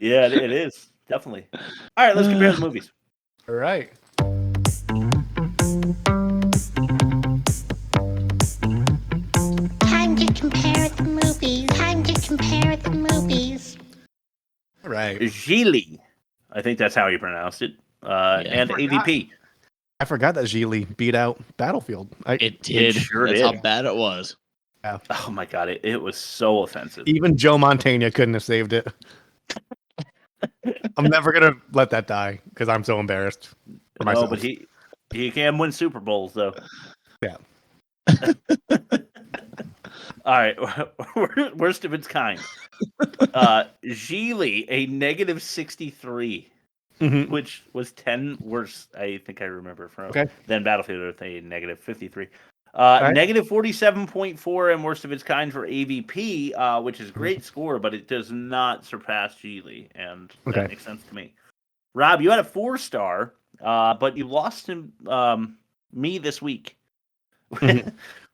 Yeah, it is definitely. All right, let's compare the movies. All right. Time to compare the movies. Time to compare the movies. All right. Gigli. I think that's how you pronounced it. And AVP. I forgot that Gigli beat out Battlefield. It did. Sure That's did. how bad it was. Yeah. Oh my God, it was so offensive. Even Joe Montana couldn't have saved it. I'm never gonna let that die because I'm so embarrassed for myself. No, but he can win Super Bowls though. Yeah. All right, worst of its kind. Gigli, a negative 63, which was 10 worse. I think I remember from than Battlefield with a negative 53. Negative 47.4 and worst of its kind for AVP, which is a great score, but it does not surpass Gigli, and that makes sense to me. Rob, you had a 4-star, but you lost to me this week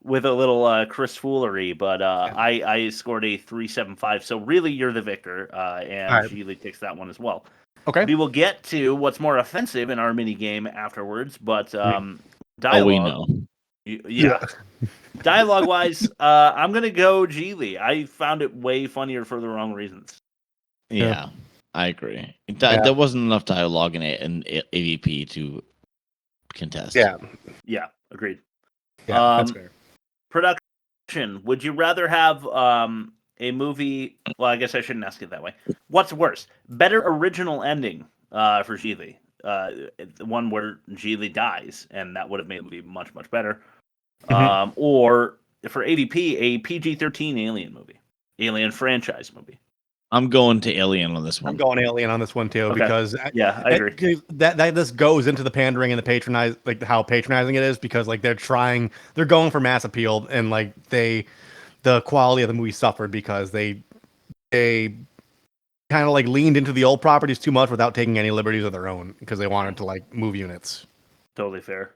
with a little Chris foolery, but I scored a 3.75. So really, you're the victor, and Gigli takes that one as well. Okay. We will get to what's more offensive in our mini game afterwards, but dialogue. Oh, we know. Yeah. Dialogue-wise, I'm going to go Gigli. I found it way funnier for the wrong reasons. Yeah, I agree. There wasn't enough dialogue in AVP to contest. Yeah, agreed. Yeah, that's fair. Production. Would you rather have a movie... Well, I guess I shouldn't ask it that way. What's worse? Better original ending for Gigli. The one where Gigli dies, and that would have made the movie much, much better. Or for AVP, a PG-13 Alien movie. Alien franchise movie. I'm going to Alien on this one. I'm going Alien on this one too because I agree. That this goes into the pandering and the patronize, like how patronizing it is, because like they're going for mass appeal, and like the quality of the movie suffered because they kind of like leaned into the old properties too much without taking any liberties of their own because they wanted to like move units. Totally fair.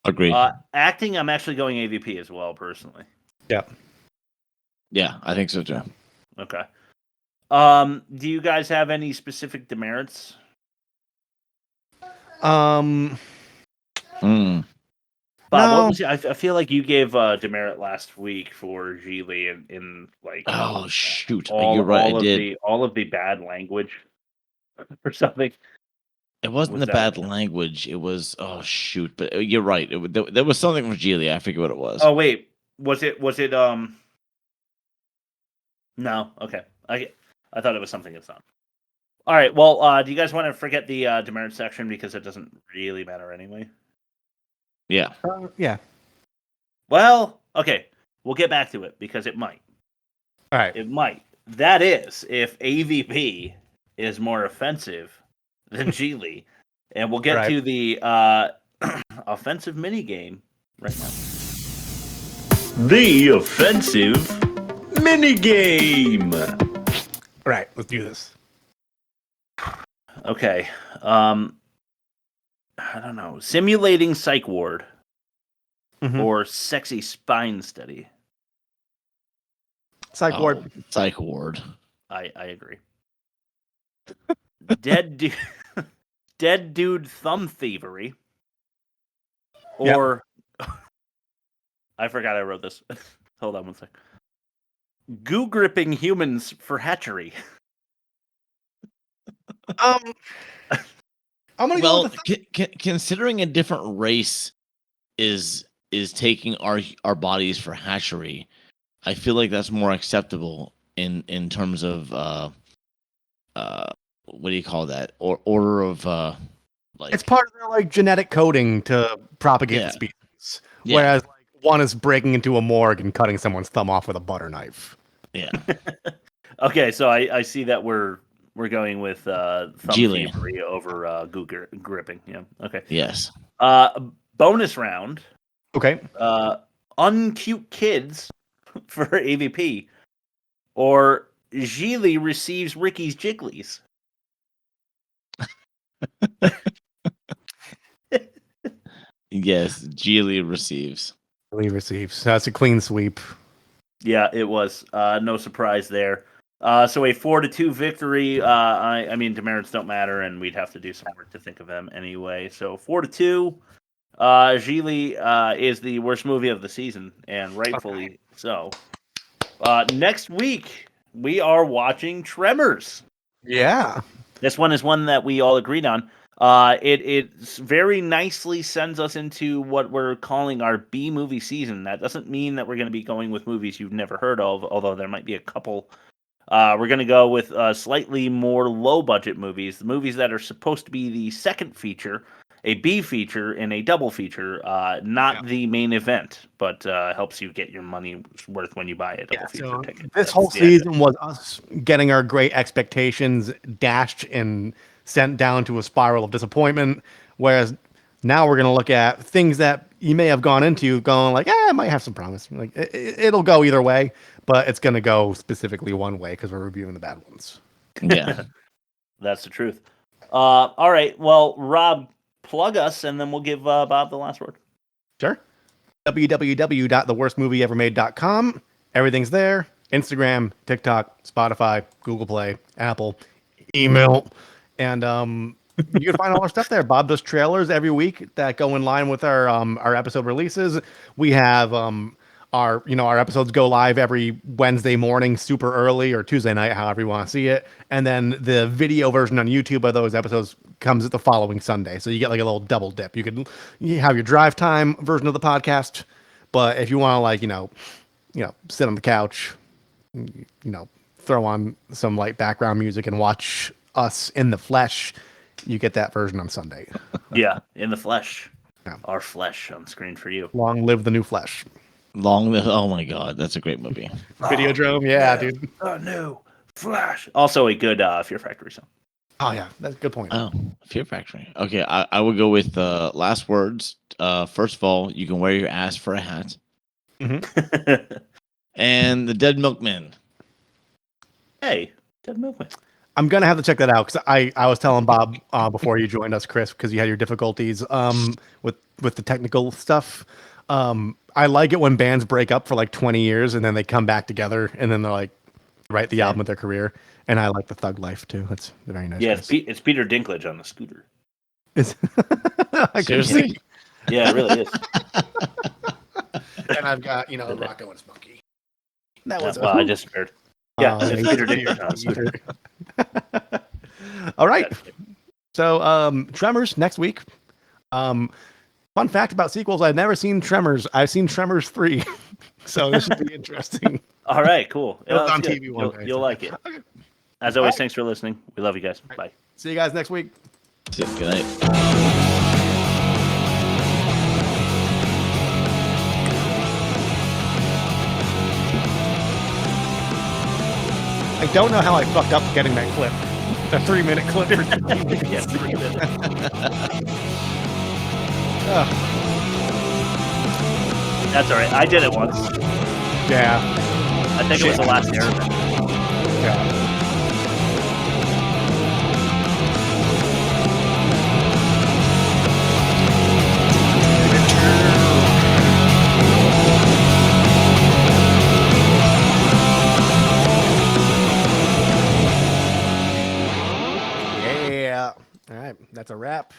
Agreed. Acting, I'm actually going AVP as well, personally. Yeah. Yeah, I think so too. Okay. Do you guys have any specific demerits? Bob, what was I feel like you gave demerit last week for Gigli in like. Oh shoot! You're right. I did all of the bad language or something. It wasn't the bad language. It was shoot! But you're right. There was something from Gigli. I forget what it was. Oh wait, was it? No. Okay. I thought it was something it's not. All right. Well, do you guys want to forget the demerit section because it doesn't really matter anyway? Yeah. Yeah. Well, okay. We'll get back to it because it might. All right. It might. That is, if AVP is more offensive than Gigli, and we'll get to the offensive minigame right now. The offensive Minigame. All right, let's do this. Okay. I don't know. Simulating psych ward or sexy spine study. Psych ward. Psych ward. I agree. Dead dude thumb thievery. Or I forgot I wrote this. Hold on one sec. Goo gripping humans for hatchery. I'm gonna go with considering a different race is taking our bodies for hatchery, I feel like that's more acceptable in terms of what do you call that? Or order of like it's part of their like genetic coding to propagate the species. Yeah. Whereas like one is breaking into a morgue and cutting someone's thumb off with a butter knife. Yeah. Okay, so I see that we're going with thumb Gigli. thievery over goo gripping. Yeah. Okay. Yes. Bonus round. Okay. Uncute kids for AVP, or Gigli receives Ricky's Jigglies. Yes, Gigli receives. Gigli receives. That's a clean sweep. Yeah, it was. No surprise there. So a 4-2 victory. I mean, demerits don't matter, and we'd have to do some work to think of them anyway. So 4-2. Gigli is the worst movie of the season, and rightfully so. Next week, we are watching Tremors. Yeah. This one is one that we all agreed on. It very nicely sends us into what we're calling our B movie season. That doesn't mean that we're going to be going with movies you've never heard of, although there might be a couple. We're going to go with slightly more low-budget movies, the movies that are supposed to be the second feature, a B feature, and a double feature, not the main event, but helps you get your money worth when you buy a double feature ticket. This whole season was us getting our great expectations dashed and sent down to a spiral of disappointment, whereas now we're going to look at things that you may have gone into going like, it might have some promise. Like it'll go either way, but it's going to go specifically one way because we're reviewing the bad ones. Yeah. That's the truth. All right. Well, Rob, plug us, and then we'll give Bob the last word. Sure. www.theworstmovieevermade.com. Everything's there. Instagram, TikTok, Spotify, Google Play, Apple, email. And you can find all our stuff there. Bob does trailers every week that go in line with our episode releases. We have our episodes go live every Wednesday morning, super early, or Tuesday night, however you want to see it. And then the video version on YouTube of those episodes comes the following Sunday. So you get like a little double dip. You have your drive time version of the podcast, but if you want to like sit on the couch, throw on some light background music and watch us in the flesh, you get that version on Sunday. Yeah, in the flesh. Yeah. Our flesh on screen for you. Long live the new flesh. Long live! Oh my god, that's a great movie. Videodrome, yeah, dude. No Flash. Also a good Fear Factory song. Oh yeah, that's a good point. Oh, Fear Factory. Okay, I would go with last words. First of all, you can wear your ass for a hat. Mm-hmm. And the Dead Milkman. Hey, Dead Milkman. I'm gonna have to check that out because I was telling Bob before you joined us, Chris, because you had your difficulties with the technical stuff. I like it when bands break up for like 20 years and then they come back together and then they're like write the album of their career. And I like the Thug Life too. That's very nice. Yeah, it's Peter Dinklage on the scooter. Seriously? Yeah, it really is. And I've got Rocco and Smokey. That was I just heard. Yeah, it's Peter Dinklage on the scooter. All right. So Tremors next week. Fun fact about sequels, I've never seen Tremors. I've seen Tremors 3. So this should be interesting. All right, cool. It was on TV one day. You'll like it. As always, thanks for listening. We love you guys. Bye. See you guys next week. Good night. I don't know how I fucked up getting that clip. A 3-minute clip for 15 minutes. Yeah, 3 minutes. Oh. That's all right. I did it once. Yeah. I think it was the last Airbender. Yeah. Yeah. All right, that's a wrap.